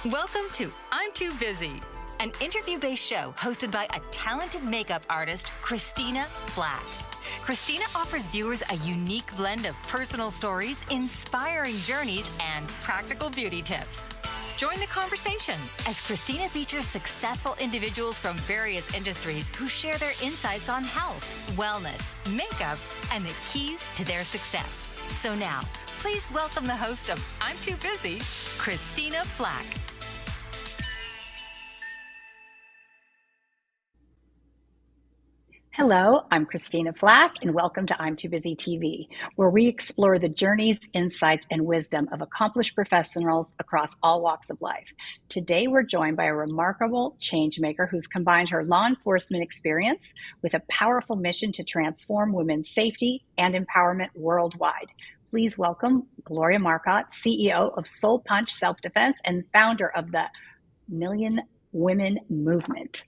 Welcome to I'm Too Busy, an interview-based show hosted by a talented makeup artist, Christina Flach. Christina offers viewers a unique blend of personal stories, inspiring journeys, and practical beauty tips. Join the conversation as Christina features successful individuals from various industries who share their insights on health, wellness, makeup, and the keys to their success. So now, please welcome the host of I'm Too Busy, Christina Flach. Hello, I'm Christina Flach, and welcome to I'm Too Busy TV, where we explore the journeys, insights, and wisdom of accomplished professionals across all walks of life. Today, we're joined by a remarkable changemaker who's combined her law enforcement experience with a powerful mission to transform women's safety and empowerment worldwide. Please welcome Gloria Marcott, CEO of Soul Punch Self-Defense and founder of the Million Women Movement.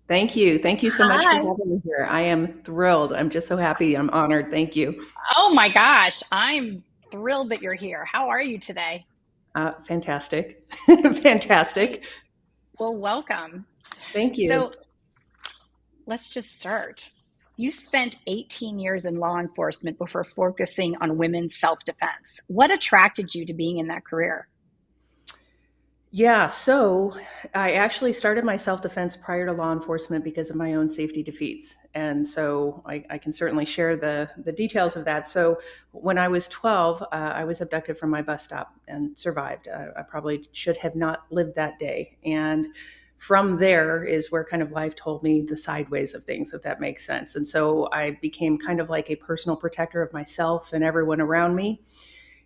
Thank you. Thank you so much for Hi. having me here. I am thrilled. I'm just so happy. I'm honored. Thank you. Oh my gosh, I'm thrilled that you're here. How are you today? Fantastic. Fantastic. Well, welcome. Thank you. So let's just start. You spent 18 years in law enforcement before focusing on women's self-defense. What attracted you to being in that career? Yeah, so I actually started my self-defense prior to law enforcement because of my own safety defeats. And so I can certainly share the details of that. So when I was 12, I was abducted from my bus stop and survived. I probably should have not lived that day. And from there is where kind of life told me the sideways of things, if that makes sense. And so I became kind of like a personal protector of myself and everyone around me.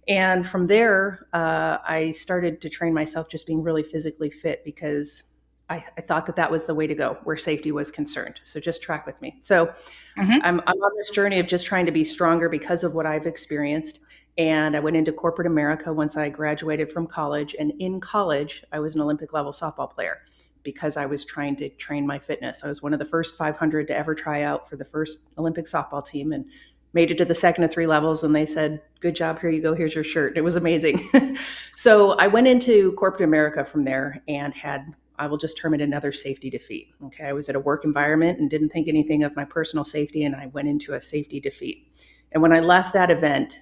And from there, I started to train myself just being really physically fit because I thought that was the way to go where safety was concerned. So just track with me. So I'm on this journey of just trying to be stronger because of what I've experienced. And I went into corporate America once I graduated from college. And in college, I was an Olympic level softball player because I was trying to train my fitness. I was one of the first 500 to ever try out for the first Olympic softball team and made it to the second of 3 levels. And they said, good job, here you go, here's your shirt. It was amazing. So I went into corporate America from there and had, I will just term it, another safety defeat. Okay, I was at a work environment and didn't think anything of my personal safety, and I went into a safety defeat. And when I left that event,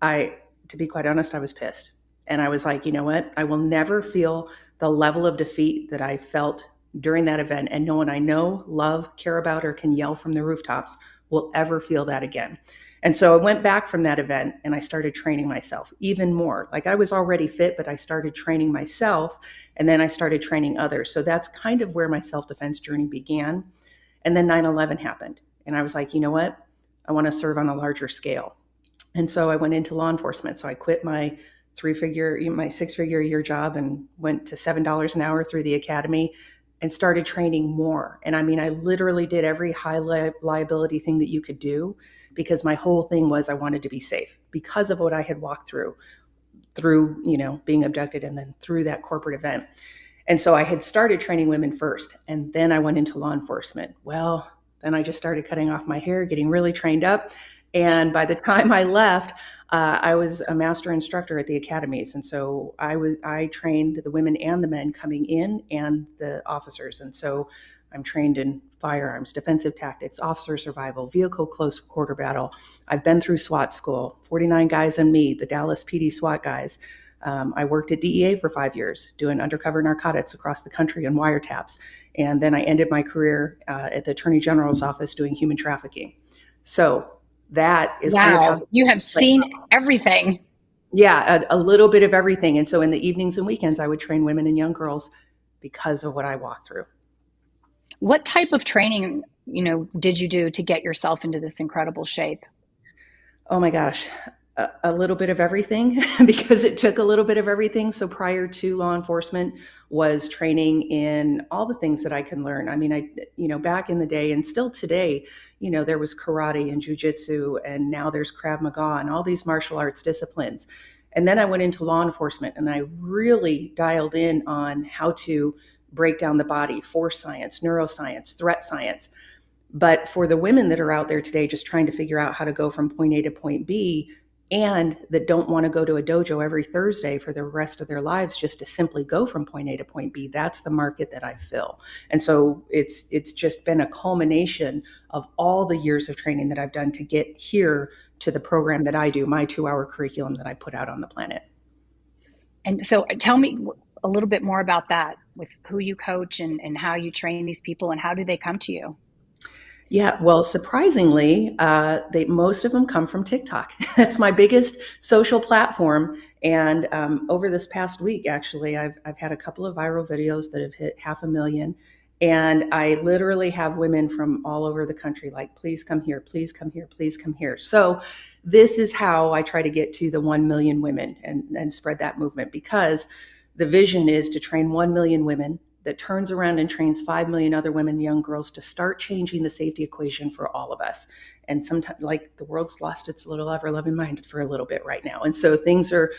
to be quite honest, I was pissed. And I was like, you know what? I will never feel the level of defeat that I felt during that event. And no one I know, love, care about, or can yell from the rooftops will ever feel that again. And so I went back from that event and I started training myself even more. Like I was already fit, but I started training myself and then I started training others. So that's kind of where my self-defense journey began. And then 9/11 happened. And I was like, you know what? I want to serve on a larger scale. And so I went into law enforcement. So I quit my 6-figure a year job and went to $7 an hour through the academy and started training more. And I mean, I literally did every high liability thing that you could do because my whole thing was I wanted to be safe because of what I had walked through, being abducted and then through that corporate event. And so I had started training women first, and then I went into law enforcement. Well, then I just started cutting off my hair, getting really trained up. And by the time I left, I was a master instructor at the academies. And so I trained the women and the men coming in and the officers. And so I'm trained in firearms, defensive tactics, officer survival, vehicle close quarter battle. I've been through SWAT school, 49 guys and me, the Dallas PD SWAT guys. I worked at DEA for 5 years doing undercover narcotics across the country and wiretaps. And then I ended my career at the Attorney General's office doing human trafficking. So that is kind of how you have seen everything. Yeah, a little bit of everything. And so in the evenings and weekends, I would train women and young girls because of what I walked through. What type of training, did you do to get yourself into this incredible shape? Oh my gosh, a little bit of everything because it took a little bit of everything. So prior to law enforcement was training in all the things that I can learn. I mean, back in the day and still today, there was karate and jujitsu, and now there's Krav Maga and all these martial arts disciplines. And then I went into law enforcement and I really dialed in on how to break down the body, force science, neuroscience, threat science. But for the women that are out there today, just trying to figure out how to go from point A to point B, and that don't want to go to a dojo every Thursday for the rest of their lives just to simply go from point A to point B. That's the market that I fill. And so it's just been a culmination of all the years of training that I've done to get here to the program that I do, my 2-hour curriculum that I put out on the planet. And so tell me a little bit more about that, with who you coach and how you train these people and how do they come to you? Yeah, well, surprisingly, most of them come from TikTok. That's my biggest social platform. And over this past week, actually, I've had a couple of viral videos that have hit 500,000. And I literally have women from all over the country like, please come here, please come here, please come here. So this is how I try to get to the 1 million women and spread that movement, because the vision is to train 1 million women that turns around and trains 5 million other women, young girls, to start changing the safety equation for all of us. And sometimes, like, the world's lost its little ever-loving mind for a little bit right now. And so things are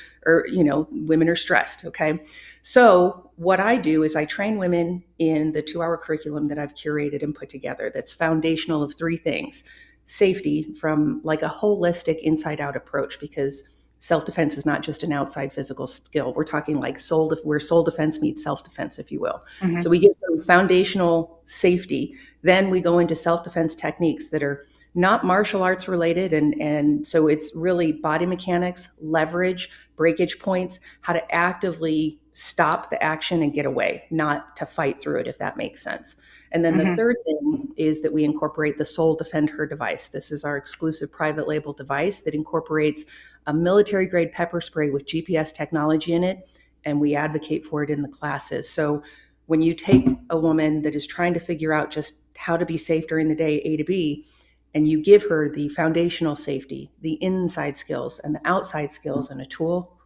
women are stressed, okay? So what I do is I train women in the 2-hour curriculum that I've curated and put together that's foundational of 3 things. Safety, from like a holistic inside-out approach, because self-defense is not just an outside physical skill. We're talking like where soul defense meets self-defense, if you will. Mm-hmm. So we give them foundational safety. Then we go into self-defense techniques that are not martial arts related. And so it's really body mechanics, leverage, breakage points, how to actively stop the action and get away, not to fight through it, if that makes sense. And then the third thing is that we incorporate the Soul Defend Her device. This is our exclusive private label device that incorporates a military grade pepper spray with GPS technology in it, and we advocate for it in the classes. So when you take a woman that is trying to figure out just how to be safe during the day, A to B, and you give her the foundational safety, the inside skills and the outside skills and a tool,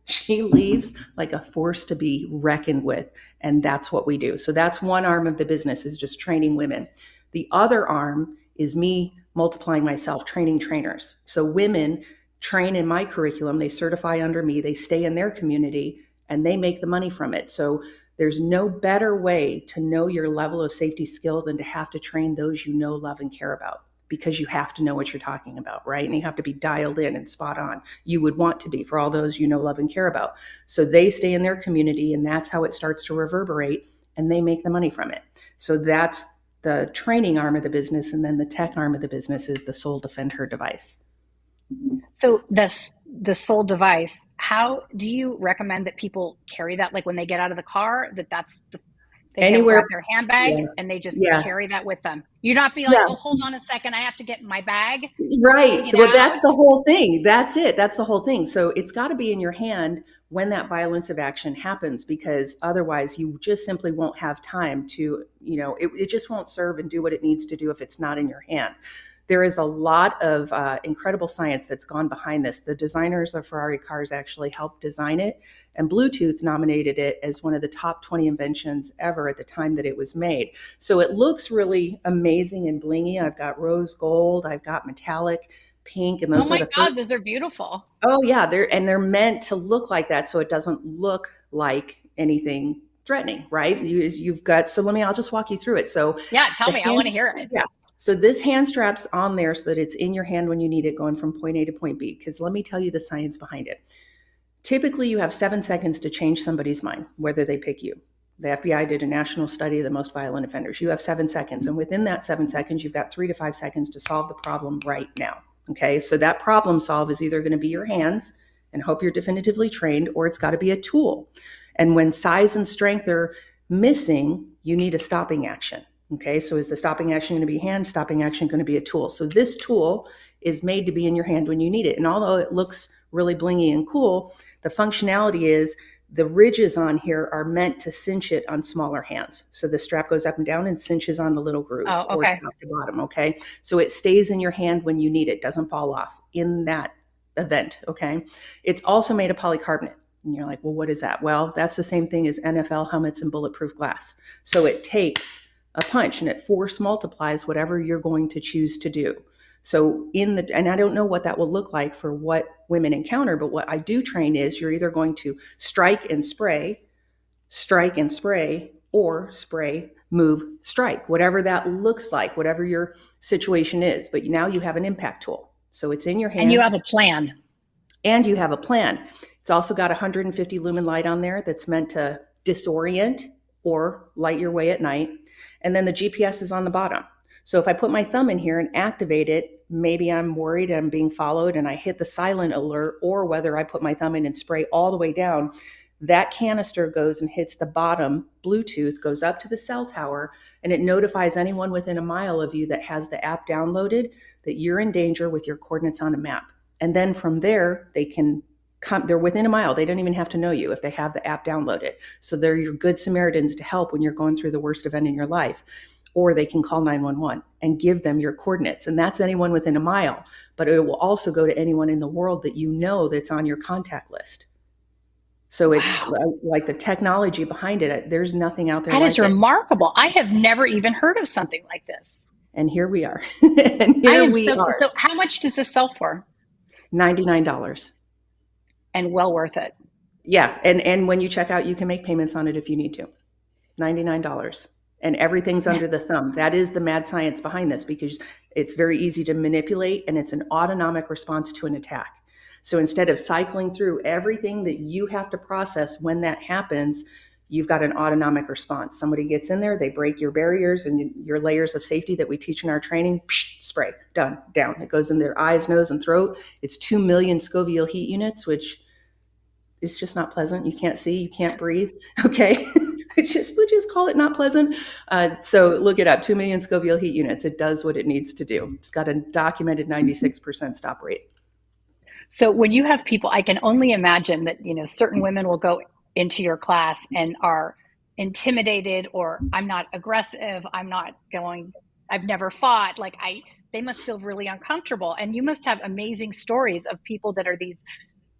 she leaves like a force to be reckoned with. And that's what we do. So that's one arm of the business, is just training women. The other arm is me multiplying myself, training trainers. So women train in my curriculum, they certify under me, they stay in their community, and they make the money from it. So there's no better way to know your level of safety skill than to have to train those you know, love, and care about, because you have to know what you're talking about, right? And you have to be dialed in and spot on. You would want to be for all those you know, love, and care about. So they stay in their community, and that's how it starts to reverberate, and they make the money from it. So that's the training arm of the business. And then the tech arm of the business is the Soul Defend Her device. So the Soul device, how do you recommend that people carry that? Like when they get out of the car, they anywhere, grab their handbag and they just carry that with them. You're not being like, oh, hold on a second, I have to get my bag. Right. Well, that's the whole thing. That's it. That's the whole thing. So it's got to be in your hand when that violence of action happens, because otherwise you just simply won't have time to, it just won't serve and do what it needs to do if it's not in your hand. There is a lot of incredible science that's gone behind this. The designers of Ferrari cars actually helped design it, and Bluetooth nominated it as one of the top 20 inventions ever at the time that it was made. So it looks really amazing and blingy. I've got rose gold, I've got metallic pink, and those those are beautiful. Oh yeah, they're meant to look like that, so it doesn't look like anything threatening, right? You've got, so I'll just walk you through it. So yeah, tell me, I want to hear it. Yeah. So this hand strap's on there so that it's in your hand when you need it, going from point A to point B, because let me tell you the science behind it. Typically, you have 7 seconds to change somebody's mind, whether they pick you. The FBI did a national study of the most violent offenders. You have 7 seconds, and within that 7 seconds, you've got 3 to 5 seconds to solve the problem right now, okay? So that problem solve is either going to be your hands and hope you're definitively trained, or it's got to be a tool. And when size and strength are missing, you need a stopping action. Okay, so is the stopping action going to be hand, stopping action going to be a tool? So this tool is made to be in your hand when you need it. And although it looks really blingy and cool, the functionality is the ridges on here are meant to cinch it on smaller hands. So the strap goes up and down and cinches on the little grooves, or top to bottom, okay? So it stays in your hand when you need it, doesn't fall off in that event, okay? It's also made of polycarbonate. And you're like, well, what is that? Well, that's the same thing as NFL helmets and bulletproof glass. So it takes a punch and it force multiplies whatever you're going to choose to do. So and I don't know what that will look like for what women encounter, but what I do train is you're either going to strike and spray, or spray, move, strike, whatever that looks like, whatever your situation is. But now you have an impact tool. So it's in your hand. And you have a plan. and you have a plan. It's also got 150 lumen light on there that's meant to disorient or light your way at night. And then the GPS is on the bottom. So if I put my thumb in here and activate it, maybe I'm worried I'm being followed and I hit the silent alert, or whether I put my thumb in and spray all the way down, that canister goes and hits the bottom Bluetooth, goes up to the cell tower, and it notifies anyone within a mile of you that has the app downloaded that you're in danger with your coordinates on a map. And then from there, they can come, they're within a mile. They don't even have to know you if they have the app downloaded. So they're your good Samaritans to help when you're going through the worst event in your life. Or they can call 911 and give them your coordinates. And that's anyone within a mile. But it will also go to anyone in the world that you know that's on your contact list. So it's like the technology behind it. There's nothing out there That like is it. remarkable. I have never even heard of something like this. And here we are. And here we are. So how much does this sell for? $99. And well worth it. Yeah. And when you check out, you can make payments on it if you need to. $99. And everything's under the thumb. That is the mad science behind this, because it's very easy to manipulate and it's an autonomic response to an attack. So instead of cycling through everything that you have to process when that happens, you've got an autonomic response. Somebody gets in there, they break your barriers and your layers of safety that we teach in our training, spray, done, down. It goes in their eyes, nose, and throat. It's 2 million Scoville heat units, which is just not pleasant. You can't see, you can't breathe. Okay. We just call it not pleasant. So look it up, 2 million Scoville heat units. It does what it needs to do. It's got a documented 96% stop rate. So when you have people, I can only imagine that, certain women will go into your class and are intimidated, or I'm not aggressive. I've never fought. They must feel really uncomfortable. And you must have amazing stories of people that are these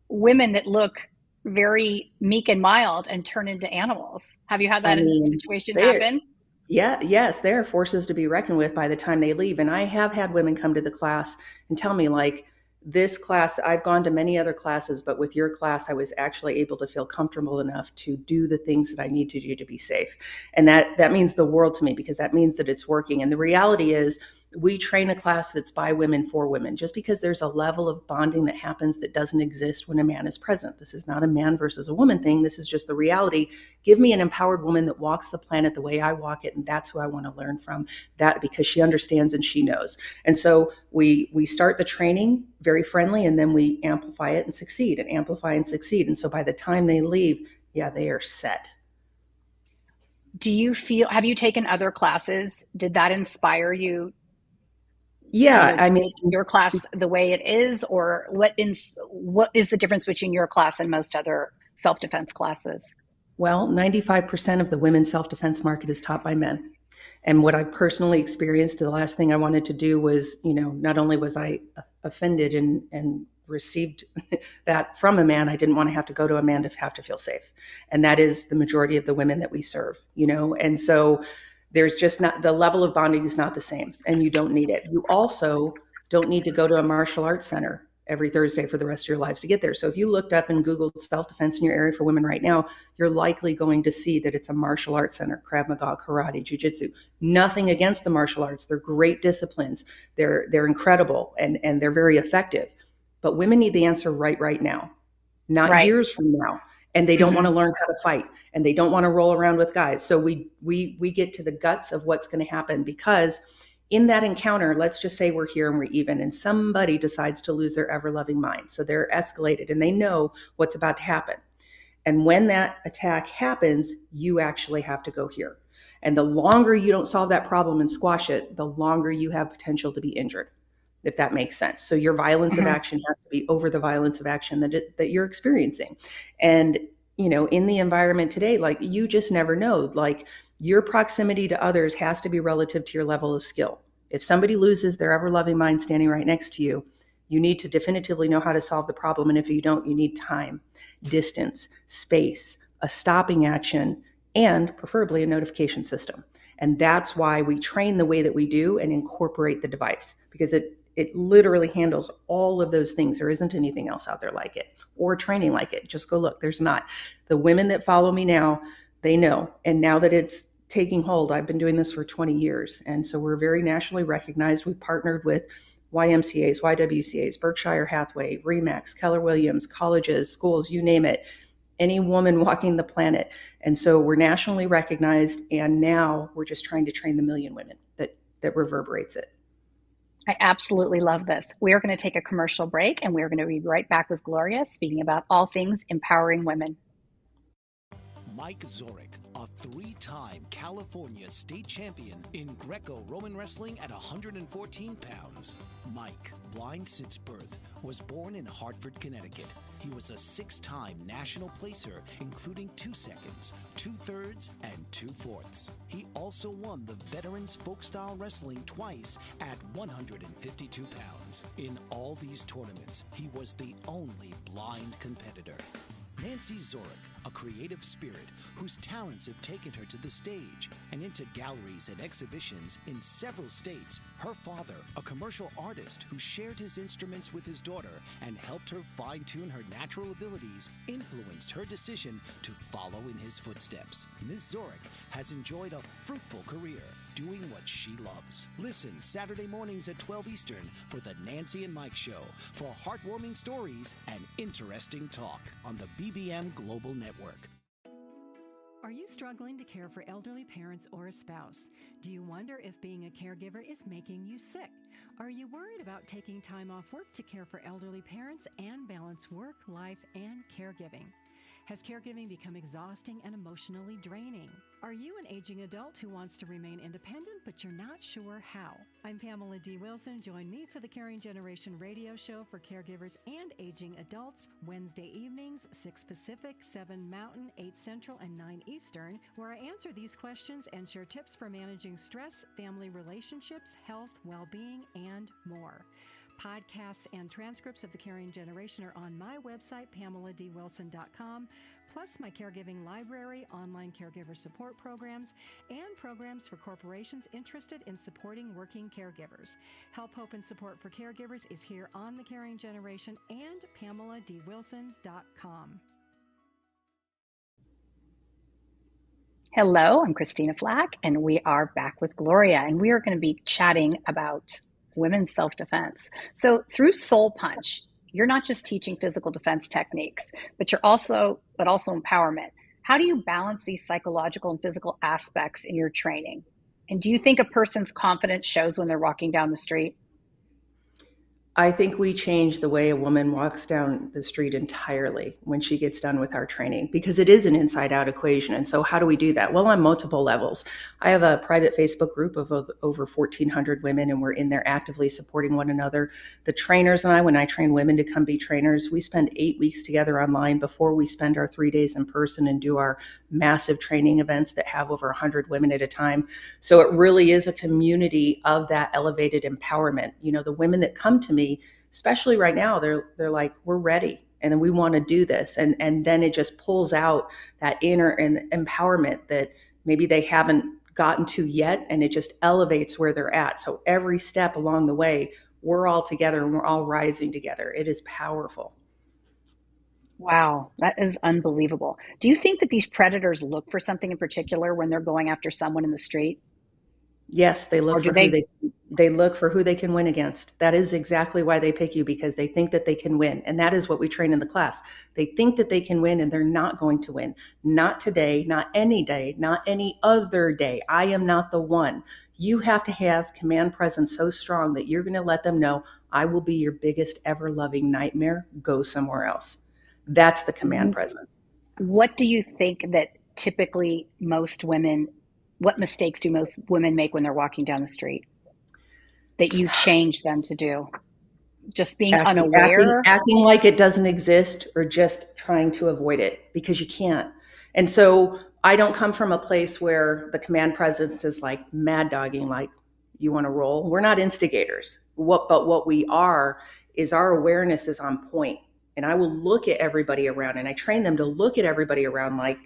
women that look very meek and mild and turn into animals. Have you had that situation happen? Yeah, yes, they're forces to be reckoned with by the time they leave. And I have had women come to the class and tell me, like, this class, I've gone to many other classes, but with your class, I was actually able to feel comfortable enough to do the things that I need to do to be safe. And that means the world to me, because that means that it's working. And the reality is, we train a class that's by women for women, just because there's a level of bonding that happens that doesn't exist when a man is present. This is not a man versus a woman thing. This is just the reality. Give me an empowered woman that walks the planet the way I walk it, and that's who I want to learn from, that because she understands and she knows. And so we start the training very friendly, and then we amplify it and succeed, and amplify and succeed. And so by the time they leave, yeah, they are set. Have you taken other classes? Did that inspire you? Yeah, I mean, your class the way it is, or what is the difference between your class and most other self-defense classes? Well, 95% of the women's self-defense market is taught by men. And what I personally experienced, the last thing I wanted to do was, not only was I offended and received that from a man, I didn't want to have to go to a man to have to feel safe. And that is the majority of the women that we serve, and so there's just not, the level of bonding is not the same, and you don't need it. You also don't need to go to a martial arts center every Thursday for the rest of your lives to get there. So if you looked up and Googled self-defense in your area for women right now, you're likely going to see that it's a martial arts center, Krav Maga, karate, jiu-jitsu. Nothing against the martial arts. They're great disciplines. They're incredible, and they're very effective. But women need the answer right now, not years from now. And they don't want to learn how to fight, and they don't want to roll around with guys. So we get to the guts of what's going to happen, because in that encounter, let's just say we're here and we're even, and somebody decides to lose their ever-loving mind. So they're escalated and they know what's about to happen. And when that attack happens, you actually have to go here. And the longer you don't solve that problem and squash it, the longer you have potential to be injured, if that makes sense. So your violence of action has to be over the violence of action that you're experiencing. And, in the environment today, like, you just never know, like, your proximity to others has to be relative to your level of skill. If somebody loses their ever-loving mind standing right next to you, you need to definitively know how to solve the problem. And if you don't, you need time, distance, space, a stopping action, and preferably a notification system. And that's why we train the way that we do and incorporate the device, because it literally handles all of those things. There isn't anything else out there like it, or training like it. Just go look. There's not. The women that follow me now, they know. And now that it's taking hold, I've been doing this for 20 years. And so we're very nationally recognized. We partnered with YMCAs, YWCAs, Berkshire Hathaway, Remax, Keller Williams, colleges, schools, you name it, any woman walking the planet. And so we're nationally recognized, and now we're just trying to train the million women that reverberates it. I absolutely love this. We are going to take a commercial break, and we're going to be right back with Gloria speaking about all things empowering women. Mike Zorek, a three-time California state champion in Greco-Roman wrestling at 114 pounds. Mike, blind since birth, was born in Hartford, Connecticut. He was a six-time national placer, including 2 seconds, 2/3, and 2/4. He also won the Veterans Folk-Style Wrestling twice at 152 pounds. In all these tournaments, he was the only blind competitor. Nancy Zorek, a creative spirit whose talents have taken her to the stage and into galleries and exhibitions in several states. Her father, a commercial artist who shared his instruments with his daughter and helped her fine-tune her natural abilities, influenced her decision to follow in his footsteps. Ms. Zorek has enjoyed a fruitful career doing what she loves. Listen Saturday mornings at 12 Eastern for the Nancy and Mike Show for heartwarming stories and interesting talk on the BBM Global Network. Are you struggling to care for elderly parents or a spouse? Do you wonder if being a caregiver is making you sick? Are you worried about taking time off work to care for elderly parents and balance work, life, and caregiving? Has caregiving become exhausting and emotionally draining? Are you an aging adult who wants to remain independent, but you're not sure how? I'm Pamela D. Wilson. Join me for the Caring Generation radio show for caregivers and aging adults, Wednesday evenings, 6 Pacific, 7 Mountain, 8 Central, and 9 Eastern, where I answer these questions and share tips for managing stress, family relationships, health, well-being, and more. Podcasts and transcripts of The Caring Generation are on my website, PamelaDWilson.com, plus my caregiving library, online caregiver support programs, and programs for corporations interested in supporting working caregivers. Help, hope, and support for caregivers is here on The Caring Generation and PamelaDWilson.com. Hello, I'm Christina Flach, and we are back with Gloria, and we are going to be chatting about women's self-defense. So through Soul Punch, you're not just teaching physical defense techniques, but also empowerment. How do you balance these psychological and physical aspects in your training? And do you think a person's confidence shows when they're walking down the street? I think we change the way a woman walks down the street entirely when she gets done with our training, because it is an inside-out equation. And so how do we do that? Well, on multiple levels. I have a private Facebook group of over 1,400 women, and we're in there actively supporting one another. The trainers and I, when I train women to come be trainers, we spend 8 weeks together online before we spend our 3 days in person and do our massive training events that have over 100 women at a time. So it really is a community of that elevated empowerment. You know, the women that come to me, especially right now, they're like, we're ready and we want to do this. And then it just pulls out that inner and empowerment that maybe they haven't gotten to yet. And it just elevates where they're at. So every step along the way, we're all together and we're all rising together. It is powerful. Wow, that is unbelievable. Do you think that these predators look for something in particular when they're going after someone in the street? Yes, they look Or do for they look for who they can win against. That is exactly why they pick you, because they think that they can win. And that is what we train in the class. They think that they can win and they're not going to win. Not today, not any day, not any other day. I am not the one. You have to have command presence so strong that you're going to let them know, I will be your biggest ever loving nightmare. Go somewhere else. That's the command presence. What do you think that typically what mistakes do most women make when they're walking down the street that you change them to do? Just being unaware? Acting like it doesn't exist, or just trying to avoid it, because you can't. And so I don't come from a place where the command presence is like mad dogging, like, you want to roll. We're not instigators. But what we are is our awareness is on point. And I will look at everybody around, and I train them to look at everybody around like,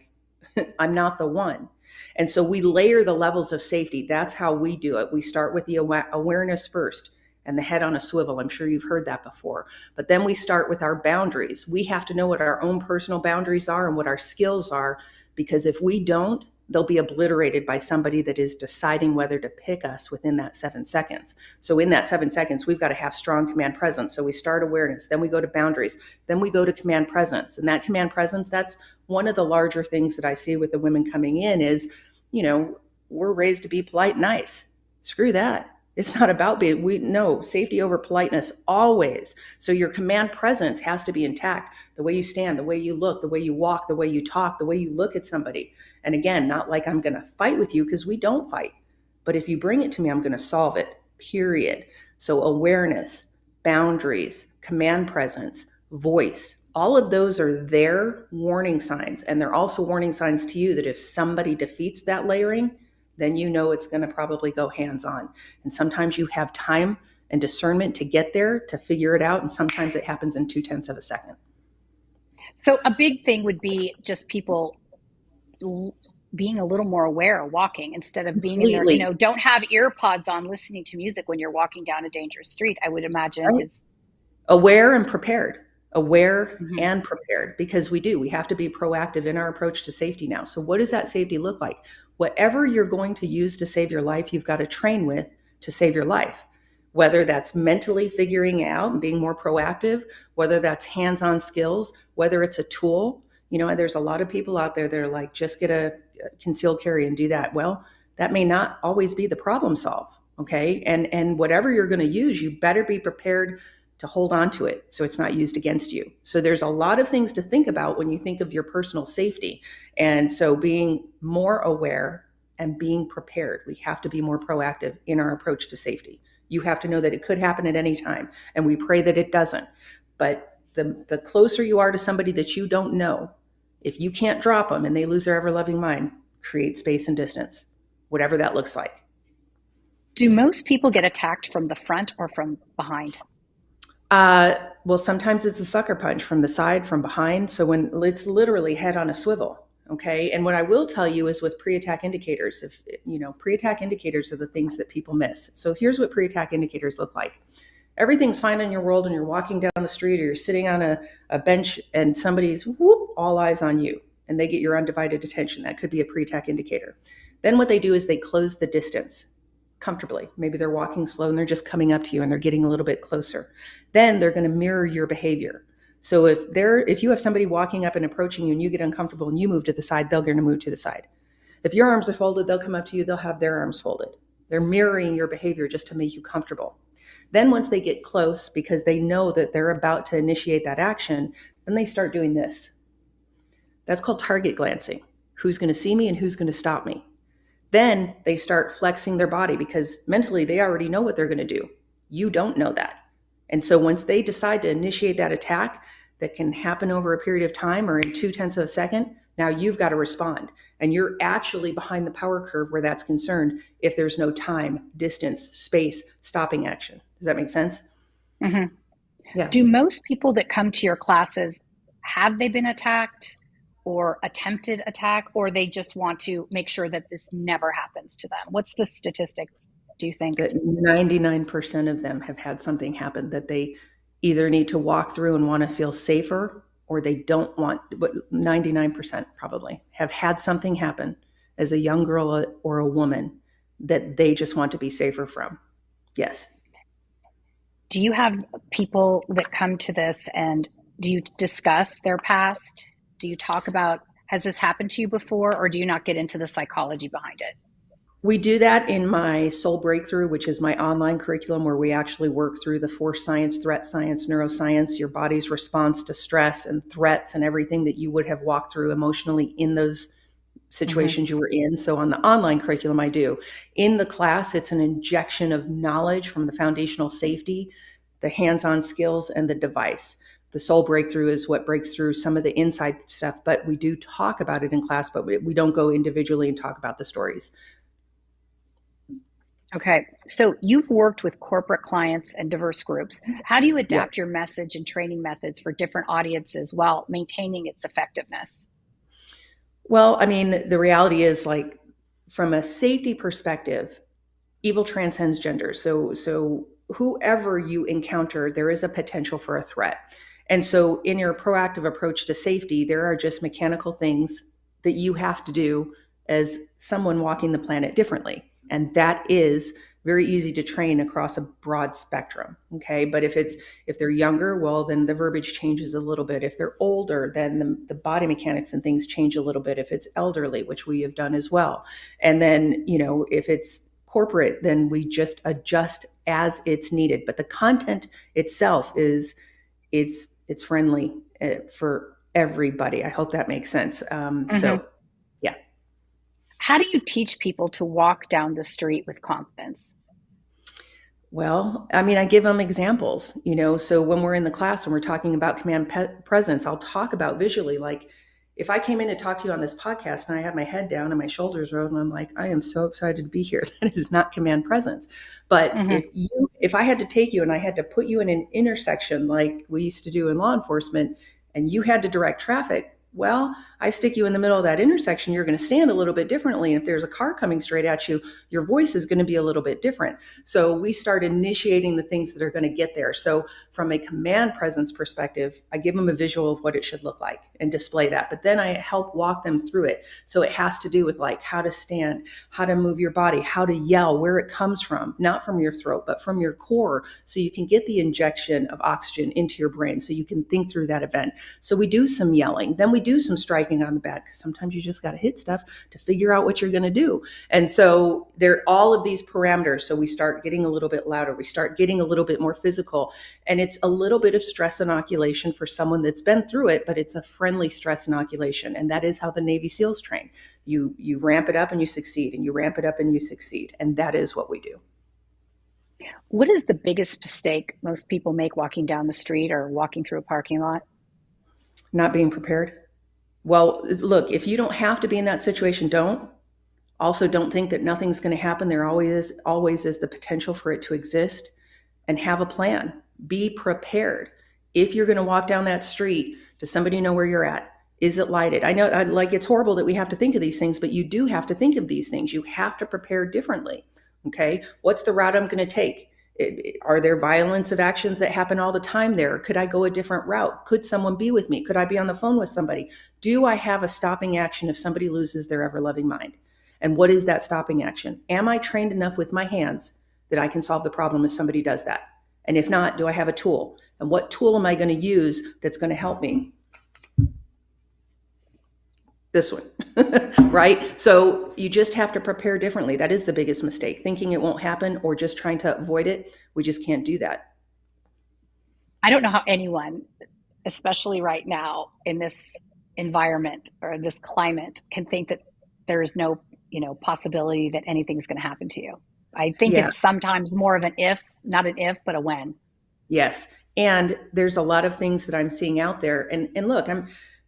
I'm not the one. And so we layer the levels of safety. That's how we do it. We start with the awareness first and the head on a swivel. I'm sure you've heard that before. But then we start with our boundaries. We have to know what our own personal boundaries are and what our skills are, because if we don't, they'll be obliterated by somebody that is deciding whether to pick us within that 7 seconds. So in that 7 seconds, we've got to have strong command presence. So we start awareness, then we go to boundaries, then we go to command presence. And that command presence, that's one of the larger things that I see with the women coming in is, we're raised to be polite and nice. Screw that. It's not about safety over politeness always. So your command presence has to be intact. The way you stand, the way you look, the way you walk, the way you talk, the way you look at somebody. And again, not like I'm going to fight with you, because we don't fight. But if you bring it to me, I'm going to solve it, period. So awareness, boundaries, command presence, voice, all of those are their warning signs. And they're also warning signs to you that if somebody defeats that layering, then you know it's going to probably go hands-on. And sometimes you have time and discernment to get there, to figure it out. And sometimes it happens in 0.2 of a second. So a big thing would be just people being a little more aware walking, instead of being in their, don't have ear pods on listening to music when you're walking down a dangerous street, I would imagine. Right. Is aware and prepared. And prepared, because we have to be proactive in our approach to safety now. So what does that safety look like? Whatever you're going to use to save your life, you've got to train with to save your life. Whether that's mentally figuring out and being more proactive, whether that's hands-on skills, whether it's a tool. There's a lot of people out there that are like, just get a concealed carry and do that. Well, that may not always be the problem solve. Okay. And whatever you're going to use, you better be prepared to hold on to it so it's not used against you. So there's a lot of things to think about when you think of your personal safety. And so being more aware and being prepared, we have to be more proactive in our approach to safety. You have to know that it could happen at any time, and we pray that it doesn't. But the closer you are to somebody that you don't know, if you can't drop them and they lose their ever-loving mind, create space and distance, whatever that looks like. Do most people get attacked from the front or from behind? Well, sometimes it's a sucker punch from the side, from behind. So when it's literally head on a swivel. Okay. And what I will tell you is with pre-attack indicators, pre-attack indicators are the things that people miss. So here's what pre-attack indicators look like. Everything's fine in your world and you're walking down the street or you're sitting on a bench and somebody's all eyes on you and they get your undivided attention. That could be a pre-attack indicator. Then what they do is they close the distance comfortably. Maybe they're walking slow and they're just coming up to you and they're getting a little bit closer. Then they're going to mirror your behavior. So if you have somebody walking up and approaching you and you get uncomfortable and you move to the side, they're going to move to the side. If your arms are folded, they'll come up to you, they'll have their arms folded. They're mirroring your behavior just to make you comfortable. Then once they get close, because they know that they're about to initiate that action, then they start doing this. That's called target glancing. Who's going to see me and who's going to stop me? Then they start flexing their body because mentally they already know what they're going to do. You don't know that. And so once they decide to initiate that attack that can happen over a period of time or in 0.2 of a second, now you've got to respond. And you're actually behind the power curve where that's concerned if there's no time, distance, space, stopping action. Does that make sense? Mm-hmm. Yeah. Do most people that come to your classes, have they been attacked or attempted attack, or they just want to make sure that this never happens to them? What's the statistic, do you think? That 99% of them have had something happen that they either need to walk through and want to feel safer, or they don't want, but 99% probably have had something happen as a young girl or a woman that they just want to be safer from. Yes. Do you have people that come to this and do you discuss their past? Do you talk about, has this happened to you before, or do you not get into the psychology behind it? We do that in my Soul Breakthrough, which is my online curriculum where we actually work through the force science, threat science, neuroscience, your body's response to stress and threats and everything that you would have walked through emotionally in those situations you were in. So on the online curriculum, I do. In the class, it's an injection of knowledge from the foundational safety, the hands-on skills, and the device. The Soul Breakthrough is what breaks through some of the inside stuff, but we do talk about it in class, but we don't go individually and talk about the stories. Okay. So you've worked with corporate clients and diverse groups. How do you adapt your message and training methods for different audiences while maintaining its effectiveness? Well, I mean, the reality is, like, from a safety perspective, evil transcends gender. So whoever you encounter, there is a potential for a threat. And so in your proactive approach to safety, there are just mechanical things that you have to do as someone walking the planet differently. And that is very easy to train across a broad spectrum. Okay. But if they're younger, well, then the verbiage changes a little bit. If they're older, then the body mechanics and things change a little bit. If it's elderly, which we have done as well. And then, if it's corporate, then we just adjust as it's needed. But the content itself it's friendly for everybody. I hope that makes sense. So yeah. How do you teach people to walk down the street with confidence? Well, I mean, I give them examples, so when we're in the class and we're talking about command presence, I'll talk about visually, like if I came in to talk to you on this podcast and I had my head down and my shoulders rolled and I'm like, I am so excited to be here. That is not command presence. But if I had to take you and I had to put you in an intersection like we used to do in law enforcement and you had to direct traffic, well, I stick you in the middle of that intersection, you're going to stand a little bit differently. And if there's a car coming straight at you, your voice is going to be a little bit different. So we start initiating the things that are going to get there. So from a command presence perspective, I give them a visual of what it should look like and display that. But then I help walk them through it. So it has to do with like how to stand, how to move your body, how to yell, where it comes from, not from your throat, but from your core. So you can get the injection of oxygen into your brain so you can think through that event. So we do some yelling, then we do some striking on the back because sometimes you just got to hit stuff to figure out what you're going to do. And so there are all of these parameters. So we start getting a little bit louder. We start getting a little bit more physical. And it's a little bit of stress inoculation for someone that's been through it, but it's a friendly stress inoculation. And that is how the Navy SEALs train. You ramp it up and you succeed, and you ramp it up and you succeed. And that is what we do. What is the biggest mistake most people make walking down the street or walking through a parking lot? Not being prepared. Well, look, if you don't have to be in that situation, don't. Also, don't think that nothing's going to happen. There always is the potential for it to exist. And have a plan. Be prepared. If you're going to walk down that street, does somebody know where you're at? Is it lighted? I know it's horrible that we have to think of these things, but you do have to think of these things. You have to prepare differently. Okay. What's the route I'm going to take? Are there violence of actions that happen all the time there? Could I go a different route? Could someone be with me? Could I be on the phone with somebody? Do I have a stopping action if somebody loses their ever-loving mind? And what is that stopping action? Am I trained enough with my hands that I can solve the problem if somebody does that? And if not, do I have a tool? And what tool am I going to use that's going to help me? This one, right? So you just have to prepare differently. That is the biggest mistake, thinking it won't happen or just trying to avoid it. We just can't do that. I don't know how anyone, especially right now in this environment or this climate, can think that there is no, possibility that anything's going to happen to you. I think it's sometimes more of an if, not an if, but a when. Yes. And there's a lot of things that I'm seeing out there. And look,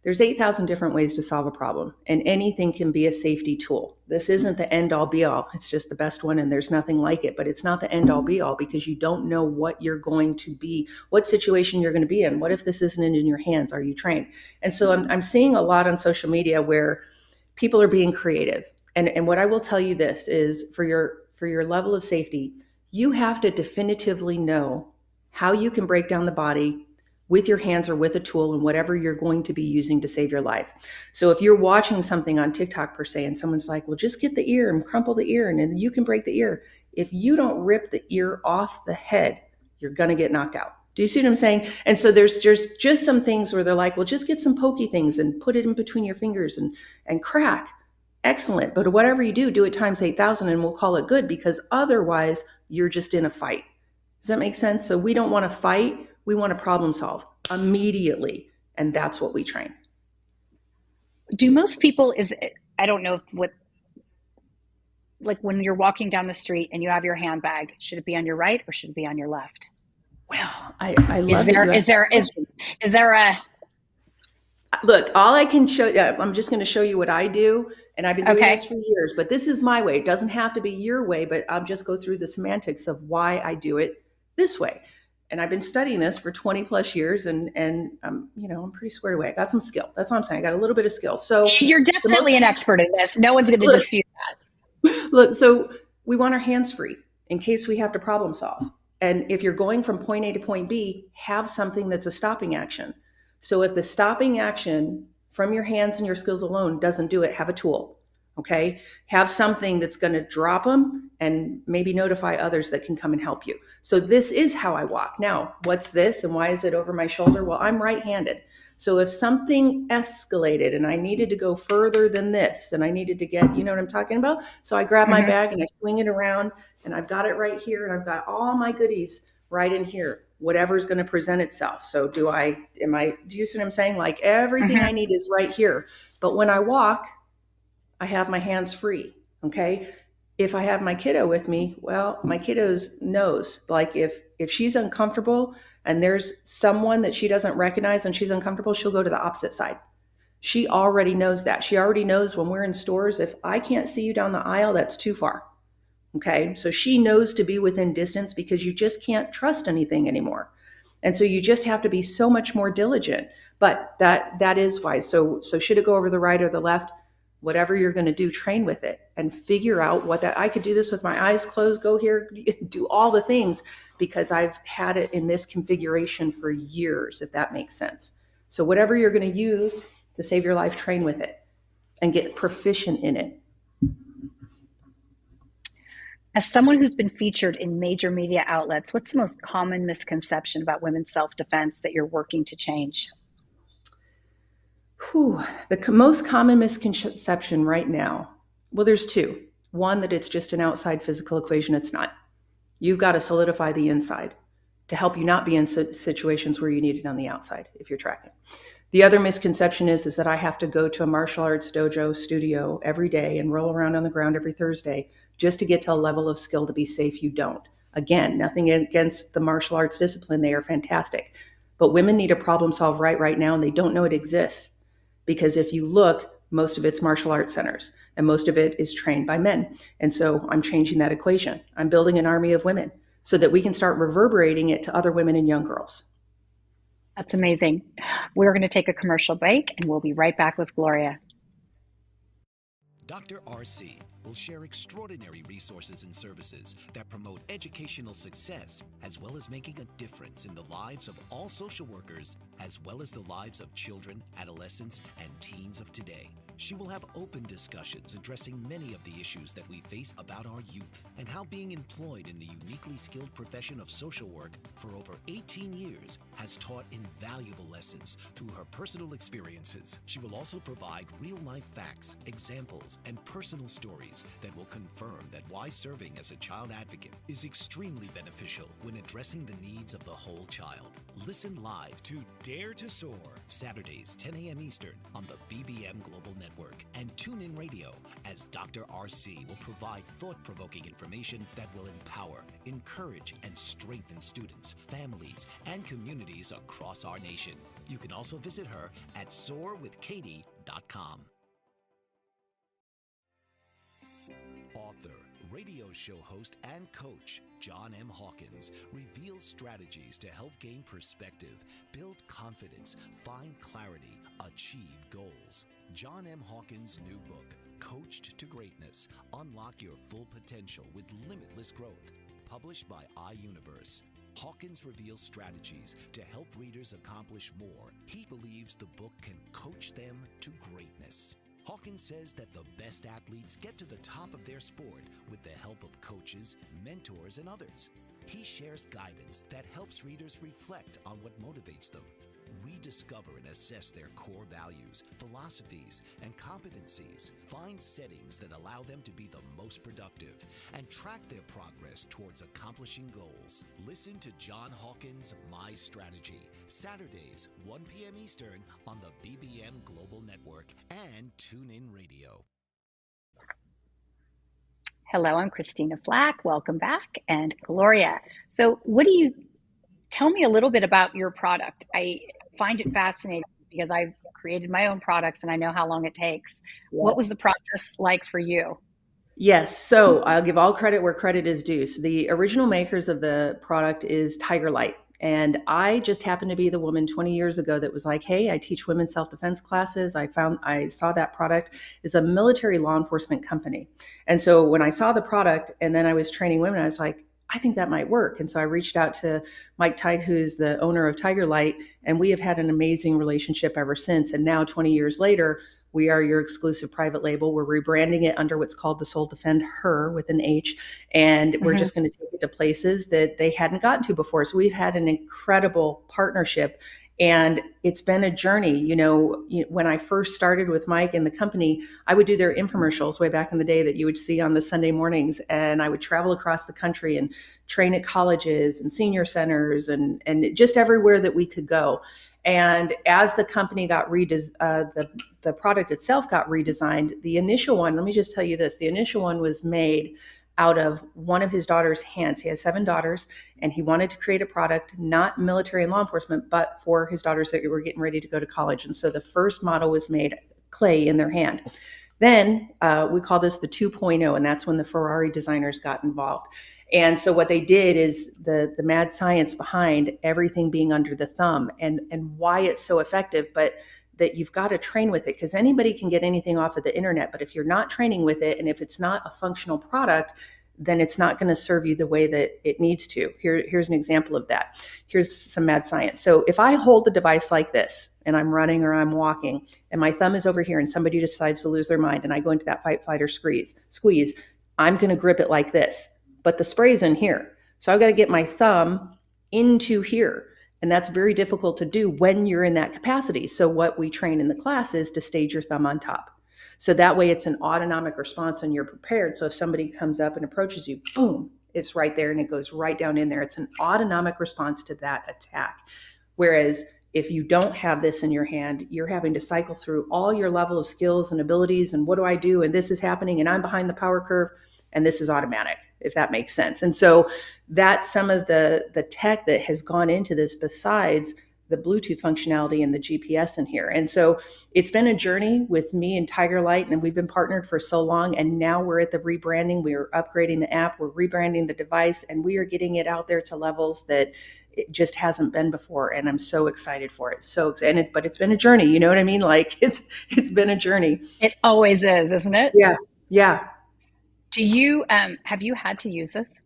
there's 8,000 different ways to solve a problem, and anything can be a safety tool. This isn't the end all be all. It's just the best one, and there's nothing like it, but it's not the end all be all because you don't know what you're going to be, what situation you're going to be in. What if this isn't in your hands? Are you trained? And so I'm seeing a lot on social media where people are being creative. And what I will tell you this is for your level of safety, you have to definitively know how you can break down the body with your hands or with a tool and whatever you're going to be using to save your life. So if you're watching something on TikTok per se, and someone's like, well, just get the ear and crumple the ear and then you can break the ear. If you don't rip the ear off the head, you're going to get knocked out. Do you see what I'm saying? And so there's just some things where they're like, well, just get some pokey things and put it in between your fingers and crack. Excellent. But whatever you do it times 8,000 and we'll call it good, because otherwise you're just in a fight. Does that make sense? So we don't want to fight. We want to problem solve immediately. And that's what we train. Do most people, I don't know like when you're walking down the street and you have your handbag, should it be on your right or should it be on your left? Well, I love it. Is there a... Look, all I can show you, I'm just going to show you what I do. And I've been doing this for years, but this is my way. It doesn't have to be your way, but I'll just go through the semantics of why I do it this way. And I've been studying this for 20 plus years and I'm pretty squared away. I got some skill. That's what I'm saying. I got a little bit of skill. So you're definitely an expert in this. No one's going to dispute that. Look, so we want our hands free in case we have to problem solve. And if you're going from point A to point B, have something that's a stopping action. So if the stopping action from your hands and your skills alone doesn't do it, have a tool. Okay. Have something that's going to drop them and maybe notify others that can come and help you. So this is how I walk. Now, what's this and why is it over my shoulder? Well, I'm right-handed. So if something escalated and I needed to go further than this and I needed to get, you know what I'm talking about? So I grab my bag and I swing it around and I've got it right here and I've got all my goodies right in here, whatever's going to present itself. So do you see what I'm saying? Like everything I need is right here. But when I walk, I have my hands free. Okay. If I have my kiddo with me, well, my kiddo's knows, like if she's uncomfortable and there's someone that she doesn't recognize and she's uncomfortable, she'll go to the opposite side. She already knows that. She already knows when we're in stores, if I can't see you down the aisle, that's too far. Okay. So she knows to be within distance because you just can't trust anything anymore. And so you just have to be so much more diligent. But that is wise. So should it go over the right or the left? Whatever you're going to do, train with it and figure out what that. I could do this with my eyes closed, go here, do all the things because I've had it in this configuration for years, if that makes sense. So whatever you're going to use to save your life, train with it and get proficient in it. As someone who's been featured in major media outlets, what's the most common misconception about women's self-defense that you're working to change? The most common misconception right now, well, there's two. One, that it's just an outside physical equation. It's not. You've got to solidify the inside to help you not be in situations where you need it on the outside, if you're tracking. The other misconception is that I have to go to a martial arts dojo studio every day and roll around on the ground every Thursday just to get to a level of skill to be safe. You don't. Again, nothing against the martial arts discipline. They are fantastic. But women need a problem solved right now, and they don't know it exists. Because if you look, most of it's martial arts centers and most of it is trained by men. And so I'm changing that equation. I'm building an army of women so that we can start reverberating it to other women and young girls. That's amazing. We're going to take a commercial break and we'll be right back with Gloria. Dr. RC will share extraordinary resources and services that promote educational success, as well as making a difference in the lives of all social workers, as well as the lives of children, adolescents, and teens of today. She will have open discussions addressing many of the issues that we face about our youth and how being employed in the uniquely skilled profession of social work for over 18 years has taught invaluable lessons through her personal experiences. She will also provide real-life facts, examples, and personal stories that will confirm that why serving as a child advocate is extremely beneficial when addressing the needs of the whole child. Listen live to Dare to Soar, Saturdays, 10 a.m. Eastern on the BBM Global Network, and tune in radio as Dr. RC will provide thought-provoking information that will empower, encourage, and strengthen students, families, and communities across our nation. You can also visit her at soarwithkatie.com. Author, radio show host, and coach John M. Hawkins reveals strategies to help gain perspective, build confidence, find clarity, achieve goals. John M. Hawkins' new book, Coached to Greatness, Unlock Your Full Potential with Limitless Growth, published by iUniverse. Hawkins reveals strategies to help readers accomplish more. He believes the book can coach them to greatness. Hawkins says that the best athletes get to the top of their sport with the help of coaches, mentors, and others. He shares guidance that helps readers reflect on what motivates them, rediscover and assess their core values, philosophies, and competencies, find settings that allow them to be the most productive, and track their progress towards accomplishing goals. Listen to John Hawkins' My Strategy, Saturdays, 1 p.m. Eastern on the BBM Global Network and TuneIn Radio. Hello, I'm Christina Flach. Welcome back. And Gloria. So tell me a little bit about your product. I find it fascinating because I've created my own products and I know how long it takes. Yeah. What was the process like for you? Yes. So I'll give all credit where credit is due. So the original makers of the product is Tiger Light. And I just happened to be the woman 20 years ago that was like, hey, I teach women's self-defense classes. I saw that product is a military law enforcement company. And so when I saw the product and then I was training women, I was like, I think that might work. And so I reached out to Mike Teig, who's the owner of Tiger Light, and we have had an amazing relationship ever since. And now 20 years later, We are your exclusive private label. We're rebranding it under what's called the Soul Defend Her with an H. And we're just going to take it to places that they hadn't gotten to before. So we've had an incredible partnership. And it's been a journey. When I first started with Mike and the company, I would do their infomercials way back in the day that you would see on the Sunday mornings. And I would travel across the country and train at colleges and senior centers and just everywhere that we could go. And as the company got the product itself got redesigned, the initial one, let me just tell you this, the initial one was made out of one of his daughter's hands. He has 7 daughters, and he wanted to create a product, not military and law enforcement, but for his daughters that were getting ready to go to college. And so the first model was made clay in their hand. Then we call this the 2.0, and that's when the Ferrari designers got involved. And so what they did is the mad science behind everything being under the thumb and why it's so effective, but that you've got to train with it, because anybody can get anything off of the internet. But if you're not training with it, and if it's not a functional product, then it's not going to serve you the way that it needs to. Here's an example of that. Here's some mad science. So if I hold the device like this and I'm running or I'm walking and my thumb is over here and somebody decides to lose their mind and I go into that fight, flight, or squeeze, I'm going to grip it like this, but the spray's in here. So I've got to get my thumb into here. And that's very difficult to do when you're in that capacity. So what we train in the class is to stage your thumb on top. So that way it's an autonomic response and you're prepared. So if somebody comes up and approaches you, boom, it's right there and it goes right down in there. It's an autonomic response to that attack. Whereas if you don't have this in your hand, you're having to cycle through all your level of skills and abilities. And what do I do? And this is happening and I'm behind the power curve. And this is automatic, if that makes sense. And so that's some of the tech that has gone into this besides the Bluetooth functionality and the GPS in here. And so it's been a journey with me and Tiger Light, and we've been partnered for so long. And now we're at the rebranding. We are upgrading the app. We're rebranding the device, and we are getting it out there to levels that it just hasn't been before. And I'm so excited for it. But it's been a journey. You know what I mean? Like it's been a journey. It always is, isn't it? Yeah. Yeah. Do you have you had to use this?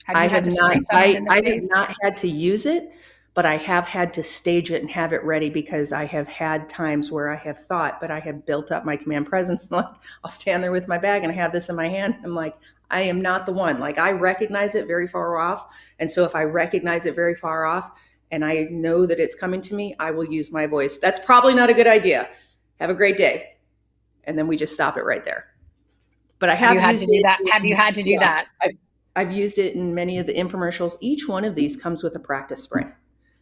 I have not. I have not had to use it, but I have had to stage it and have it ready, because I have had times where I have thought, but I have built up my command presence. Like I'll stand there with my bag and I have this in my hand. I'm like, I am not the one. Like I recognize it very far off. And so if I recognize it very far off and I know that it's coming to me, I will use my voice. That's probably not a good idea. Have a great day. And then we just stop it right there. But I have had to do that. Have you had to do that? I've used it in many of the infomercials. Each one of these comes with a practice spray.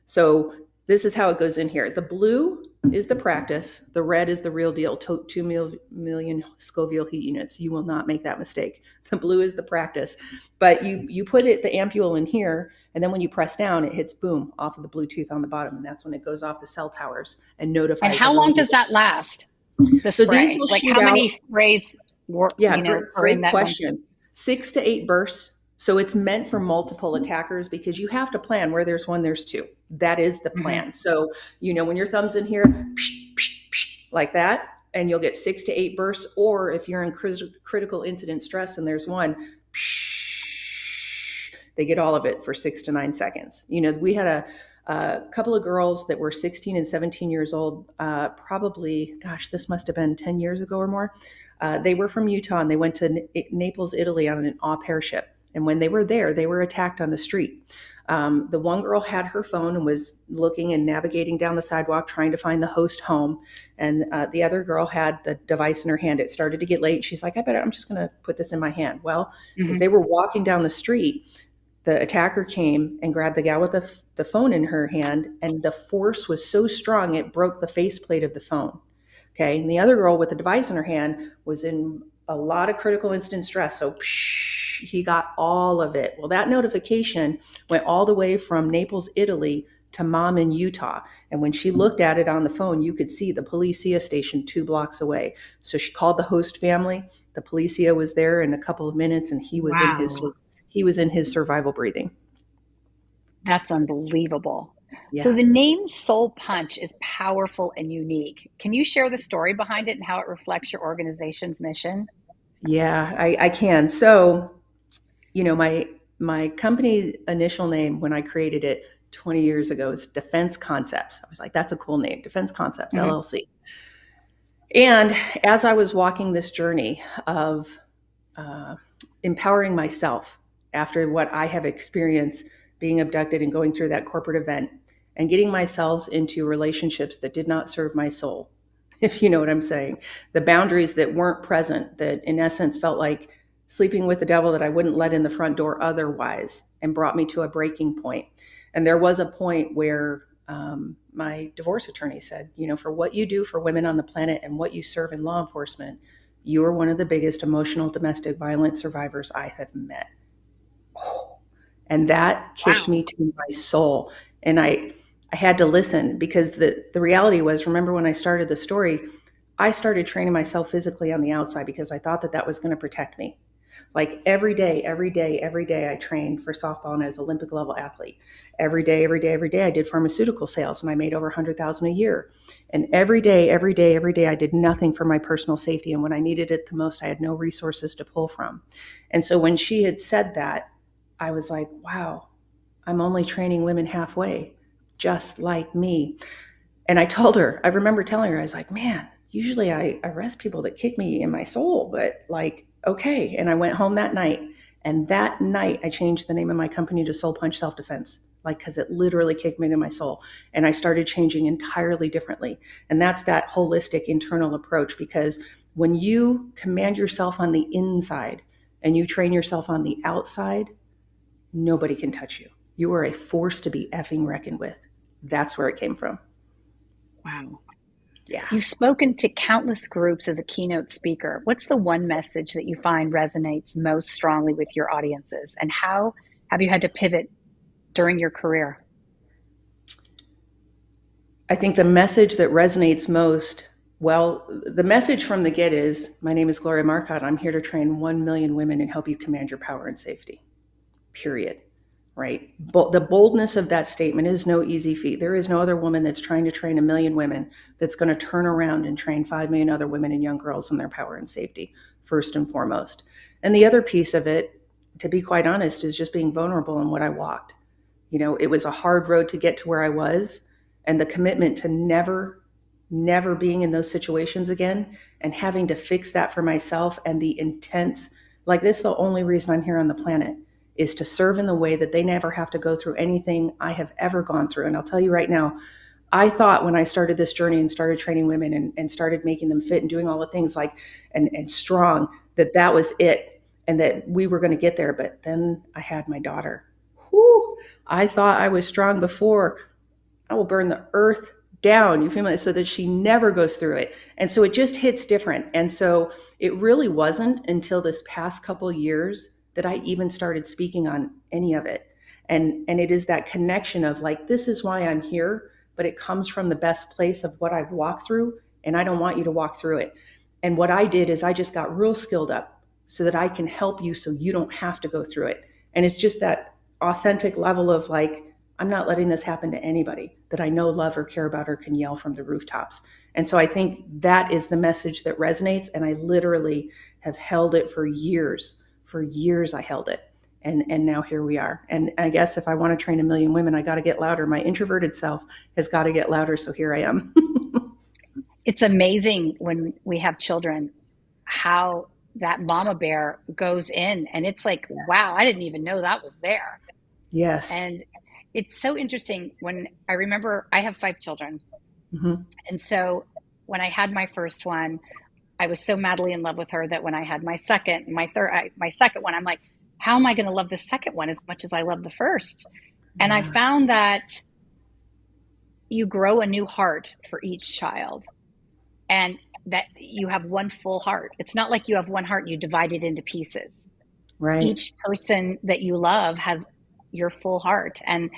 So this is how it goes in here. The blue is the practice. The red is the real deal, 2 million Scoville heat units. You will not make that mistake. The blue is the practice. But you put the ampule in here, and then when you press down, it hits boom off of the Bluetooth on the bottom, and that's when it goes off the cell towers and notifies. And how long does that last? The so spray? These will like shoot how out, many sprays work? Yeah, are in that question. 6 to 8 bursts. So it's meant for multiple attackers, because you have to plan where there's one, there's two. That is the plan. Mm-hmm. So, when your thumb's in here, psh, psh, psh, like that, and you'll get 6 to 8 bursts. Or if you're in critical incident stress and there's one, psh, they get all of it for 6 to 9 seconds. We had a couple of girls that were 16 and 17 years old, probably, this must have been 10 years ago or more. They were from Utah, and they went to Naples, Italy on an au pair ship. And when they were there, they were attacked on the street. The one girl had her phone and was looking and navigating down the sidewalk, trying to find the host home. And the other girl had the device in her hand. It started to get late. She's like, I'm just going to put this in my hand. Well, as they were walking down the street, the attacker came and grabbed the gal with the phone in her hand. And the force was so strong, it broke the faceplate of the phone. Okay. And the other girl with the device in her hand was in a lot of critical incident stress. So he got all of it. Well, that notification went all the way from Naples, Italy to mom in Utah. And when she looked at it on the phone, you could see the policia station 2 blocks away. So she called the host family. The policia was there in a couple of minutes, and he was in his survival breathing. That's unbelievable. Yeah. So the name Soul Punch is powerful and unique. Can you share the story behind it and how it reflects your organization's mission? Yeah, I can. So, my company initial name when I created it 20 years ago is Defense Concepts. I was like, that's a cool name, Defense Concepts, LLC. And as I was walking this journey of empowering myself after what I have experienced being abducted and going through that corporate event and getting myself into relationships that did not serve my soul, if you know what I'm saying, the boundaries that weren't present, that in essence felt like sleeping with the devil that I wouldn't let in the front door otherwise, and brought me to a breaking point. And there was a point where my divorce attorney said, for what you do for women on the planet and what you serve in law enforcement, you are one of the biggest emotional domestic violence survivors I have met. Oh, and that kicked Wow. me to my soul. And I had to listen, because the reality was, remember when I started the story, I started training myself physically on the outside because I thought that was going to protect me. Like every day, I trained for softball and as an Olympic level athlete. Every day, I did pharmaceutical sales and I made over 100,000 a year. And every day, I did nothing for my personal safety. And when I needed it the most, I had no resources to pull from. And so when she had said that, I was like, wow, I'm only training women halfway, just like me. And I remember telling her, I was like, man, usually I arrest people that kick me in my soul, but like, okay. And I went home that night. And that night I changed the name of my company to Soul Punch Self Defense, like, because it literally kicked me into my soul. And I started changing entirely differently. And that's that holistic internal approach, because when you command yourself on the inside and you train yourself on the outside, nobody can touch you. You are a force to be effing reckoned with. That's where it came from. Wow. Yeah. You've spoken to countless groups as a keynote speaker. What's the one message that you find resonates most strongly with your audiences? And how have you had to pivot during your career? I think the message that resonates most, well, the message from the get is, my name is Gloria Marcott. I'm here to train 1 million women and help you command your power and safety, period. Right? But the boldness of that statement is no easy feat. There is no other woman that's trying to train 1 million women that's going to turn around and train 5 million other women and young girls in their power and safety, first and foremost. And the other piece of it, to be quite honest, is just being vulnerable in what I walked. It was a hard road to get to where I was, and the commitment to never being in those situations again and having to fix that for myself, and the intense, like, this is the only reason I'm here on the planet, is to serve in the way that they never have to go through anything I have ever gone through. And I'll tell you right now, I thought when I started this journey and started training women and started making them fit and doing all the things like and strong, that was it and that we were going to get there. But then I had my daughter. Whew, I thought I was strong before. I will burn the earth down, you feel me, so that she never goes through it. And so it just hits different. And so it really wasn't until this past couple years that I even started speaking on any of it. And it is that connection of like, this is why I'm here, but it comes from the best place of what I've walked through, and I don't want you to walk through it. And what I did is I just got real skilled up so that I can help you so you don't have to go through it. And it's just that authentic level of like, I'm not letting this happen to anybody that I know, love, or care about, or can yell from the rooftops. And so I think that is the message that resonates. And I literally have held it for years. For years, I held it. And now here we are. And I guess if I want to train 1 million women, I got to get louder. My introverted self has got to get louder. So here I am. It's amazing when we have children how that mama bear goes in, and it's like, wow, I didn't even know that was there. Yes. And it's so interesting when I remember I have 5 children. Mm-hmm. And so when I had my first one, I was so madly in love with her that when I had my second, my second one, I'm like, how am I going to love the second one as much as I love the first? And I Yeah. found that you grow a new heart for each child, and that you have one full heart. It's not like you have one heart and you divide it into pieces. Right. Each person that you love has your full heart. And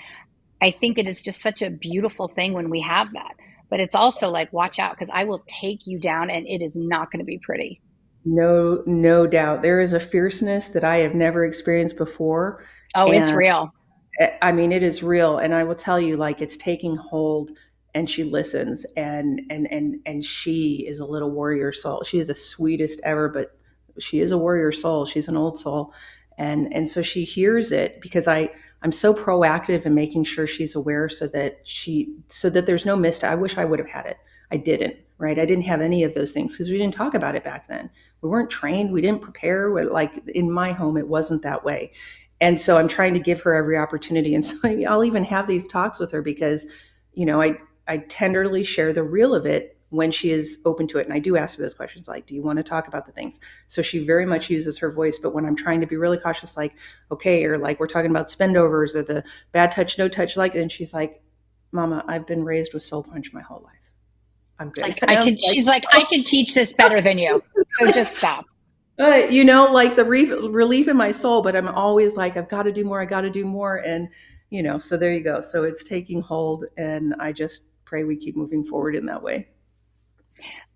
I think it is just such a beautiful thing when we have that. But it's also like, watch out, because I will take you down and it is not going to be pretty. No doubt. There is a fierceness that I have never experienced before. Oh, it's And real. I mean, it is real, and I will tell you, like, it's taking hold. And she listens, and she is a little warrior soul. She is the sweetest ever, but she is a warrior soul. She's an old soul, And so she hears it because I'm so proactive in making sure she's aware so that there's no mistake. I wish I would have had it. I didn't, right? I didn't have any of those things because we didn't talk about it back then. We weren't trained. We didn't prepare. Like in my home, it wasn't that way. And so I'm trying to give her every opportunity. And so I'll even have these talks with her because, I tenderly share the real of it when she is open to it. And I do ask her those questions like, do you want to talk about the things? So she very much uses her voice. But when I'm trying to be really cautious, like, okay, or like we're talking about spendovers or the bad touch, no touch, like, and she's like, Mama, I've been raised with soul punch my whole life. I'm good. She's like, I can teach this better than you. So just stop. Like the relief in my soul, but I'm always like, I've got to do more. I got to do more. And, so there you go. So it's taking hold, and I just pray we keep moving forward in that way.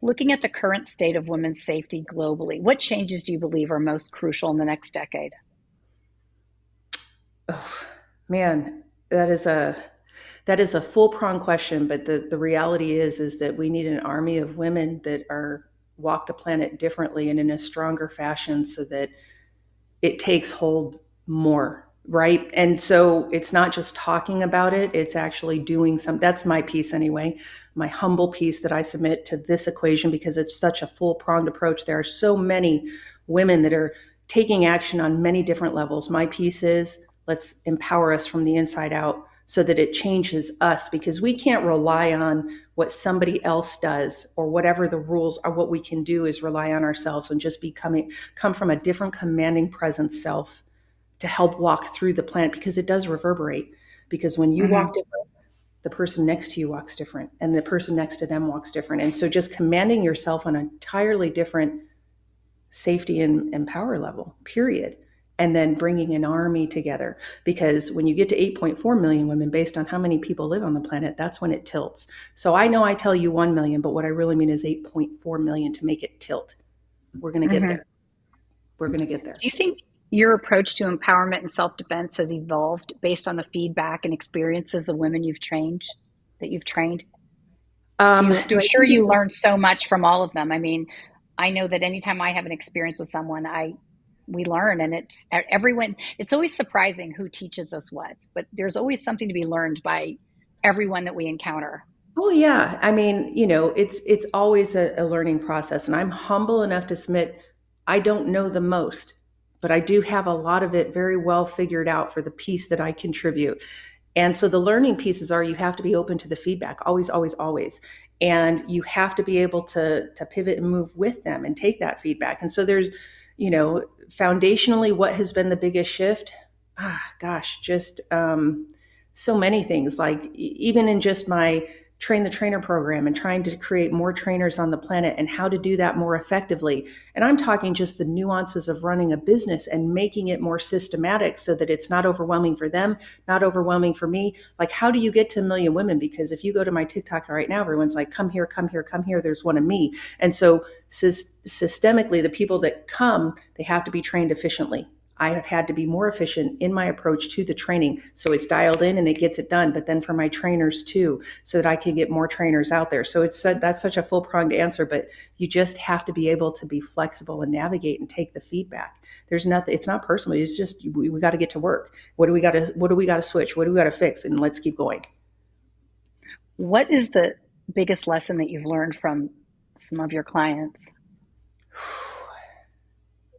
Looking at the current state of women's safety globally, what changes do you believe are most crucial in the next decade? Oh, man, that is a full-pronged question, but the reality is that we need an army of women that walk the planet differently and in a stronger fashion so that it takes hold more. Right. And so it's not just talking about it, it's actually doing something. That's my piece anyway, my humble piece that I submit to this equation because it's such a full pronged approach. There are so many women that are taking action on many different levels. My piece is let's empower us from the inside out so that it changes us, because we can't rely on what somebody else does or whatever the rules are. What we can do is rely on ourselves and just come from a different commanding presence self to help walk through the planet, because it does reverberate. Because when you walk different, the person next to you walks different, and the person next to them walks different. And so just commanding yourself on an entirely different safety and power level, period. And then bringing an army together. Because when you get to 8.4 million women, based on how many people live on the planet, that's when it tilts. So I know I tell you 1 million, but what I really mean is 8.4 million to make it tilt. We're going to get there. We're going to get there. Do you think your approach to empowerment and self-defense has evolved based on the feedback and experiences the women you've trained? I'm sure you learned so much from all of them. I mean, I know that anytime I have an experience with someone, we learn, and it's always surprising who teaches us what, but there's always something to be learned by everyone that we encounter. Oh yeah. I mean, it's always a learning process, and I'm humble enough to submit I don't know the most, but I do have a lot of it very well figured out for the piece that I contribute. And so the learning pieces are, you have to be open to the feedback, always, always, always. And you have to be able to pivot and move with them and take that feedback. And so there's, foundationally, what has been the biggest shift? Just so many things, like even in just my train the trainer program and trying to create more trainers on the planet and how to do that more effectively. And I'm talking just the nuances of running a business and making it more systematic so that it's not overwhelming for them, not overwhelming for me. Like, how do you get to 1 million women? Because if you go to my TikTok right now, everyone's like, come here, come here, come here. There's one of me. And so systemically, the people that come, they have to be trained efficiently. I have had to be more efficient in my approach to the training. So it's dialed in and it gets it done. But then for my trainers too, so that I can get more trainers out there. So that's such a full pronged answer, but you just have to be able to be flexible and navigate and take the feedback. There's nothing, it's not personal. It's just, we got to get to work. What do we got to switch? What do we got to fix? And let's keep going. What is the biggest lesson that you've learned from some of your clients?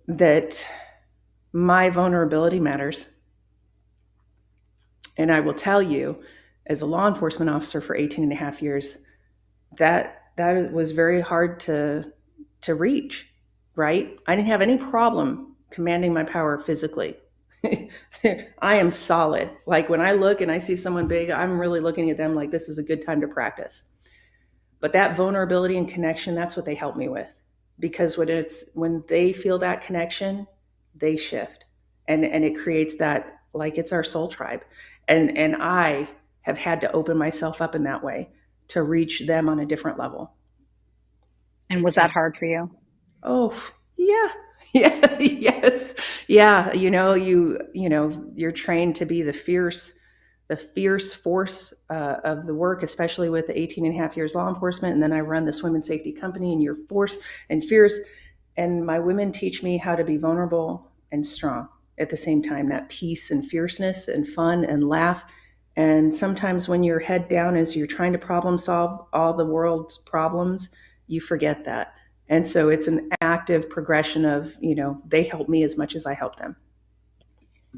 That my vulnerability matters. And I will tell you, as a law enforcement officer for 18 and a half years, that was very hard to reach, right? I didn't have any problem commanding my power physically. I am solid. Like when I look and I see someone big, I'm really looking at them like this is a good time to practice. But that vulnerability and connection, that's what they help me with. Because when they feel that connection, they shift, and it creates that, like, it's our soul tribe. And I have had to open myself up in that way to reach them on a different level. And was that hard for you? Oh, yeah. Yeah. Yes. Yeah. You're trained to be the fierce force of the work, especially with the 18 and a half years law enforcement. And then I run this women's safety company, and you're force and fierce. And my women teach me how to be vulnerable and strong. at the same time, that peace and fierceness and fun and laugh. And sometimes when you're head down as you're trying to problem solve all the world's problems, you forget that. And so it's an active progression of, they help me as much as I help them.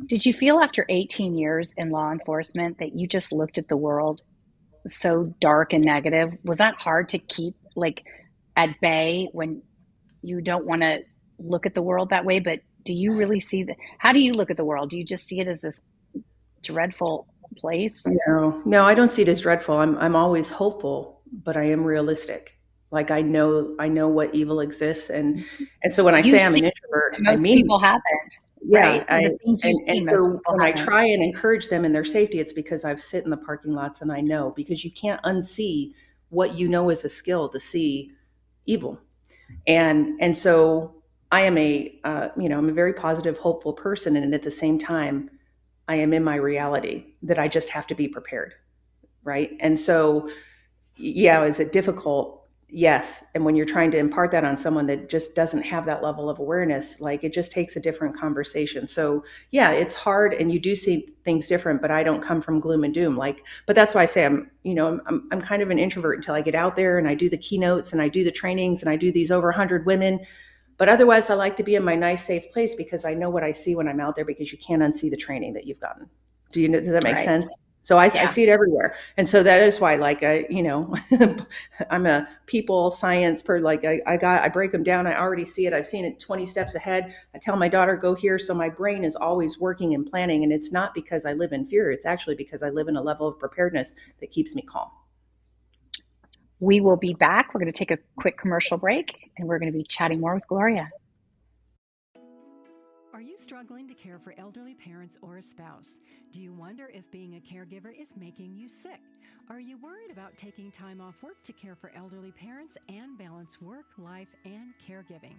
Did you feel after 18 years in law enforcement that you just looked at the world so dark and negative? Was that hard to keep like at bay when you don't want to look at the world that way? But do you really see how do you look at the world? Do you just see it as this dreadful place? No, I don't see it as dreadful. I'm always hopeful, but I am realistic. Like I know what evil exists, and so when I You say I'm see an introvert, I most mean, people haven't, yeah. right? The things you see, And most so people when I haven't. try and encourage them in their safety, it's because I've sit in the parking lots and I know, because you can't unsee what you know is a skill to see evil. And so I am I'm a very positive, hopeful person, and at the same time, I am in my reality that I just have to be prepared, right? And so, yeah, is it difficult? Yes. And when you're trying to impart that on someone that just doesn't have that level of awareness, like it just takes a different conversation. So yeah, it's hard, and you do see things different, but I don't come from gloom and doom. But that's why I say I'm kind of an introvert until I get out there and I do the keynotes and I do the trainings and I do these over 100 women. But otherwise, I like to be in my nice, safe place because I know what I see when I'm out there, because you can't unsee the training that you've gotten. Does that make Right. sense? So I Yeah. see it everywhere. And so that is why, I'm a people science per, I break them down. I already see it. I've seen it 20 steps ahead. I tell my daughter, go here. So my brain is always working and planning. And it's not because I live in fear. It's actually because I live in a level of preparedness that keeps me calm. We will be back. We're going to take a quick commercial break and we're going to be chatting more with Gloria. Are you struggling to care for elderly parents or a spouse? Do you wonder if being a caregiver is making you sick? Are you worried about taking time off work to care for elderly parents and balance work, life, and caregiving?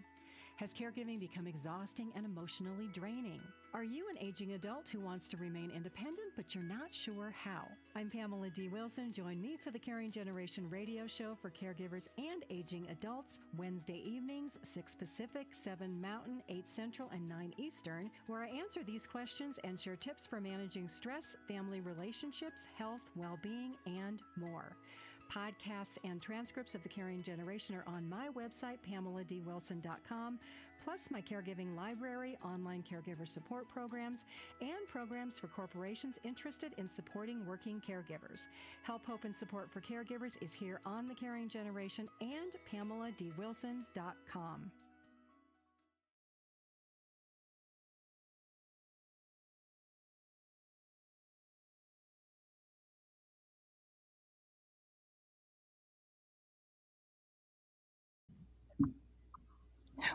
Has caregiving become exhausting and emotionally draining? Are you an aging adult who wants to remain independent, but you're not sure how? I'm Pamela D. Wilson. Join me for the Caring Generation radio show for caregivers and aging adults, Wednesday evenings, 6 Pacific, 7 Mountain, 8 Central, and 9 Eastern, where I answer these questions and share tips for managing stress, family relationships, health, well-being, and more. Podcasts and transcripts of the Caring Generation are on my website, PamelaDWilson.com, plus my caregiving library, online caregiver support programs, and programs for corporations interested in supporting working caregivers. Help, hope, and support for caregivers is here on the Caring Generation and PamelaDWilson.com.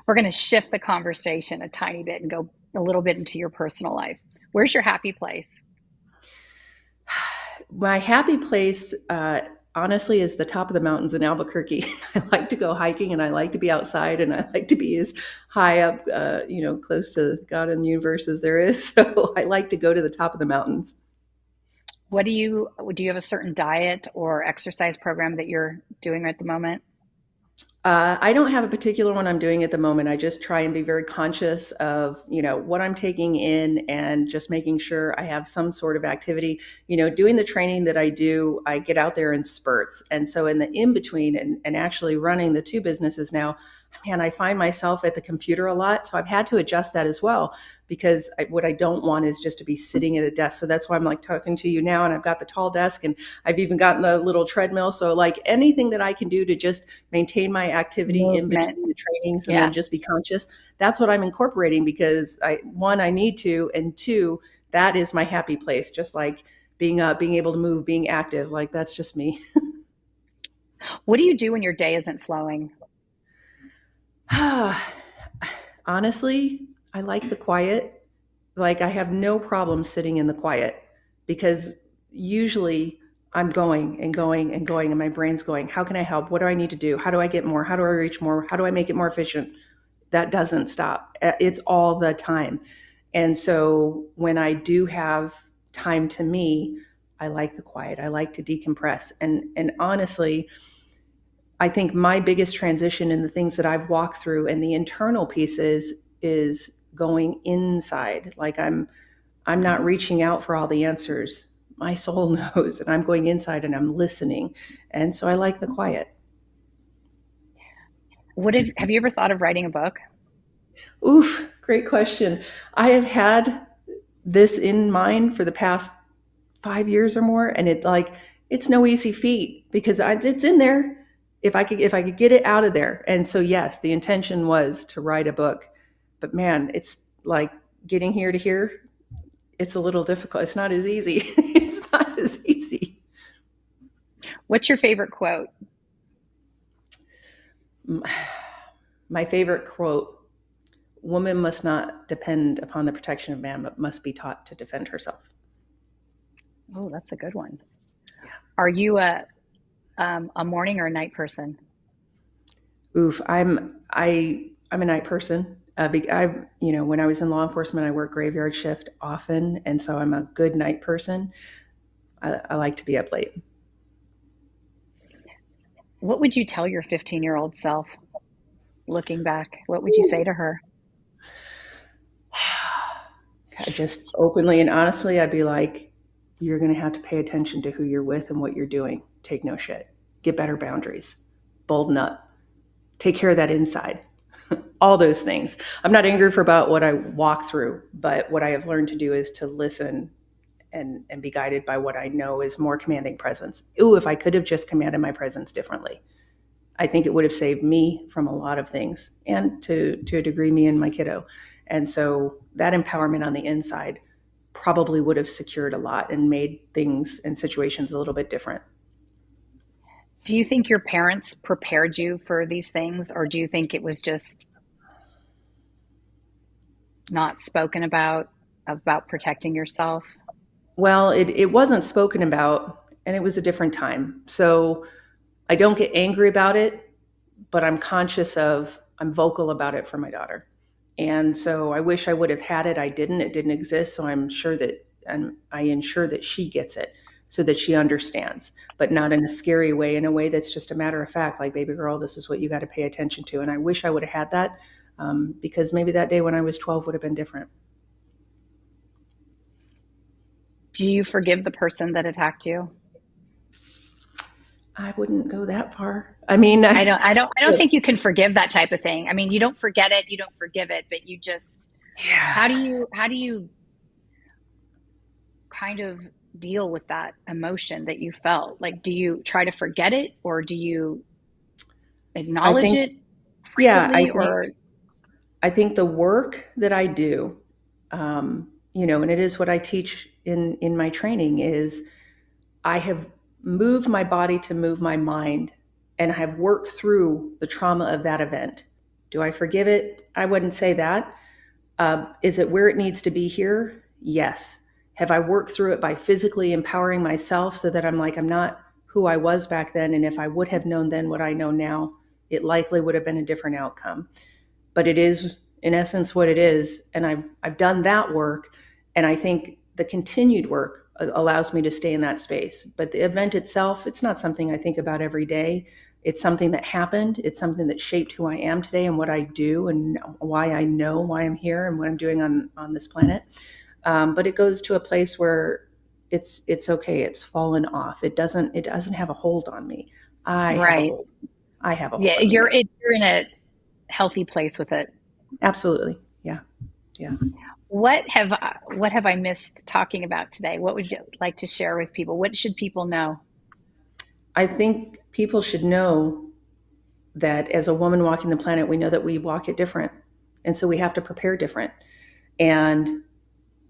We're going to shift the conversation a tiny bit and go a little bit into your personal life. Where's your happy place? My happy place, honestly, is the top of the mountains in Albuquerque. I like to go hiking, and I like to be outside, and I like to be as high up, close to God and the universe as there is. So I like to go to the top of the mountains. Do you have a certain diet or exercise program that you're doing at the moment? I don't have a particular one I'm doing at the moment. I just try and be very conscious of, what I'm taking in, and just making sure I have some sort of activity. Doing the training that I do, I get out there in spurts. And so in the in between, and actually running the two businesses now, man, I find myself at the computer a lot. So I've had to adjust that as well, because what I don't want is just to be sitting at a desk. So that's why I'm like talking to you now, and I've got the tall desk, and I've even gotten the little treadmill. So like anything that I can do to just maintain my activity in Movement. between the trainings, and Yeah. then just be conscious, that's what I'm incorporating, because I need to, and two, that is my happy place. Just like being able to move, being active, like that's just me. What do you do when your day isn't flowing? Honestly, I like the quiet. Like I have no problem sitting in the quiet, because usually I'm going and going and going, and my brain's going, how can I help? What do I need to do? How do I get more? How do I reach more? How do I make it more efficient? That doesn't stop. It's all the time. And so when I do have time to me, I like the quiet. I like to decompress. And honestly, I think my biggest transition in the things that I've walked through, and the internal pieces, is going inside. Like I'm not reaching out for all the answers. My soul knows, and I'm going inside and I'm listening. And so I like the quiet. Have you ever thought of writing a book? Oof, great question. I have had this in mind for the past 5 years or more, and it's no easy feat because it's in there. If I could get it out of there. And so yes, the intention was to write a book, but man, it's like getting here to here. It's a little difficult. It's not as easy. It's not as easy. What's your favorite quote? My favorite quote: "Woman must not depend upon the protection of man, but must be taught to defend herself." Oh, that's a good one. Yeah. Are you a morning or a night person? Oof, I'm a night person. When I was in law enforcement, I worked graveyard shift often, and so I'm a good night person. I like to be up late. What would you tell your 15-year-old self looking back? What would you say to her? Just openly and honestly, I'd be like, you're going to have to pay attention to who you're with and what you're doing. Take no shit. Get better boundaries. Bolden up. Take care of that inside. All those things. I'm not angry about what I walk through, but what I have learned to do is to listen and be guided by what I know is more commanding presence. Ooh, if I could have just commanded my presence differently, I think it would have saved me from a lot of things, and to a degree, me and my kiddo. And so that empowerment on the inside probably would have secured a lot and made things and situations a little bit different. Do you think your parents prepared you for these things, or do you think it was just not spoken about protecting yourself? Well, it wasn't spoken about, and it was a different time. So I don't get angry about it, but I'm vocal about it for my daughter. And so I wish I would have had it. I didn't. It didn't exist. So I'm sure that, and I ensure that she gets it so that she understands, but not in a scary way, in a way that's just a matter of fact, like, baby girl, this is what you got to pay attention to. And I wish I would have had that, because maybe that day when I was 12 would have been different. Do you forgive the person that attacked you? I wouldn't go that far. I mean, I don't think you can forgive that type of thing. I mean, you don't forget it, you don't forgive it, but you just, how do you kind of deal with that emotion that you felt? Like, do you try to forget it, or do you acknowledge it frequently? I think the work that I do, and it is what I teach in my training, is I have moved my body to move my mind, and I have worked through the trauma of that event. Do I forgive it? I wouldn't say that. Is it where it needs to be here? Yes. Have I worked through it by physically empowering myself so that I'm not who I was back then? And if I would have known then what I know now, it likely would have been a different outcome. But it is, in essence, what it is. And I've done that work. And I think the continued work allows me to stay in that space. But the event itself, it's not something I think about every day. It's something that happened. It's something that shaped who I am today and what I do and why I know why I'm here and what I'm doing on this planet. But it goes to a place where it's okay. It's fallen off. It doesn't have a hold on me. I have a hold. Yeah, you're in a healthy place with it. Absolutely. Yeah. What have I missed talking about today? What would you like to share with people? What should people know? I think people should know that as a woman walking the planet, we know that we walk it different. And so we have to prepare different. And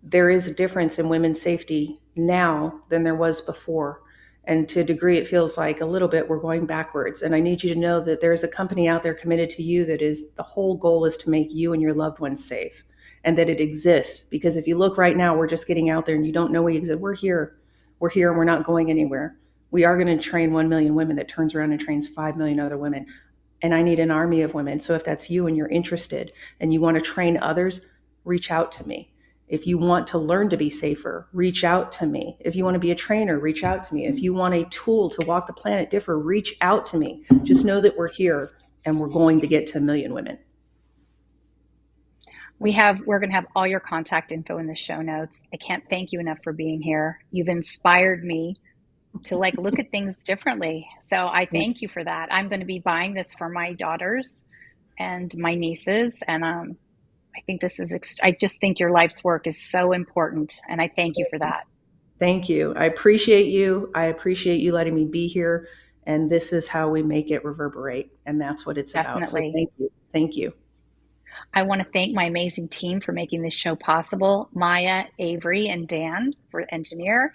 there is a difference in women's safety now than there was before. And to a degree, it feels like a little bit we're going backwards. And I need you to know that there is a company out there committed to you that is, the whole goal is to make you and your loved ones safe, and that it exists. Because if you look right now, we're just getting out there and you don't know we exist. We're here and we're not going anywhere. We are going to train 1 million women that turns around and trains 5 million other women. And I need an army of women. So if that's you and you're interested and you want to train others, reach out to me. If you want to learn to be safer, reach out to me. If you want to be a trainer, reach out to me. If you want a tool to walk the planet different, reach out to me. Just know that we're here and we're going to get to 1 million women. We're going to have all your contact info in the show notes. I can't thank you enough for being here. You've inspired me to like look at things differently. So I thank you for that. I'm going to be buying this for my daughters and my nieces. And I think I just think your life's work is so important. And I thank you for that. Thank you. I appreciate you. I appreciate you letting me be here. And this is how we make it reverberate. And that's what it's about. So Definitely. thank you. Thank you. I want to thank my amazing team for making this show possible. Maya, Avery, and Dan for engineer.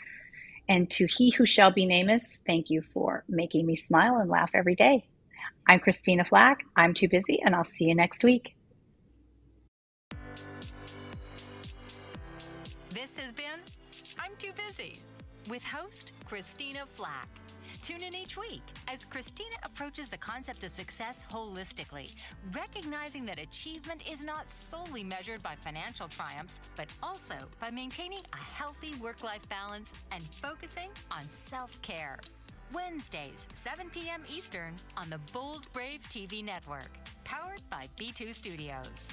And to he who shall be nameless, thank you for making me smile and laugh every day. I'm Christina Flach. I'm too busy, and I'll see you next week. This has been I'm Too Busy with host Christina Flach. Tune in each week as Christina approaches the concept of success holistically, recognizing that achievement is not solely measured by financial triumphs, but also by maintaining a healthy work-life balance and focusing on self-care. Wednesdays, 7 p.m. Eastern on the Bold Brave TV network, powered by B2 Studios.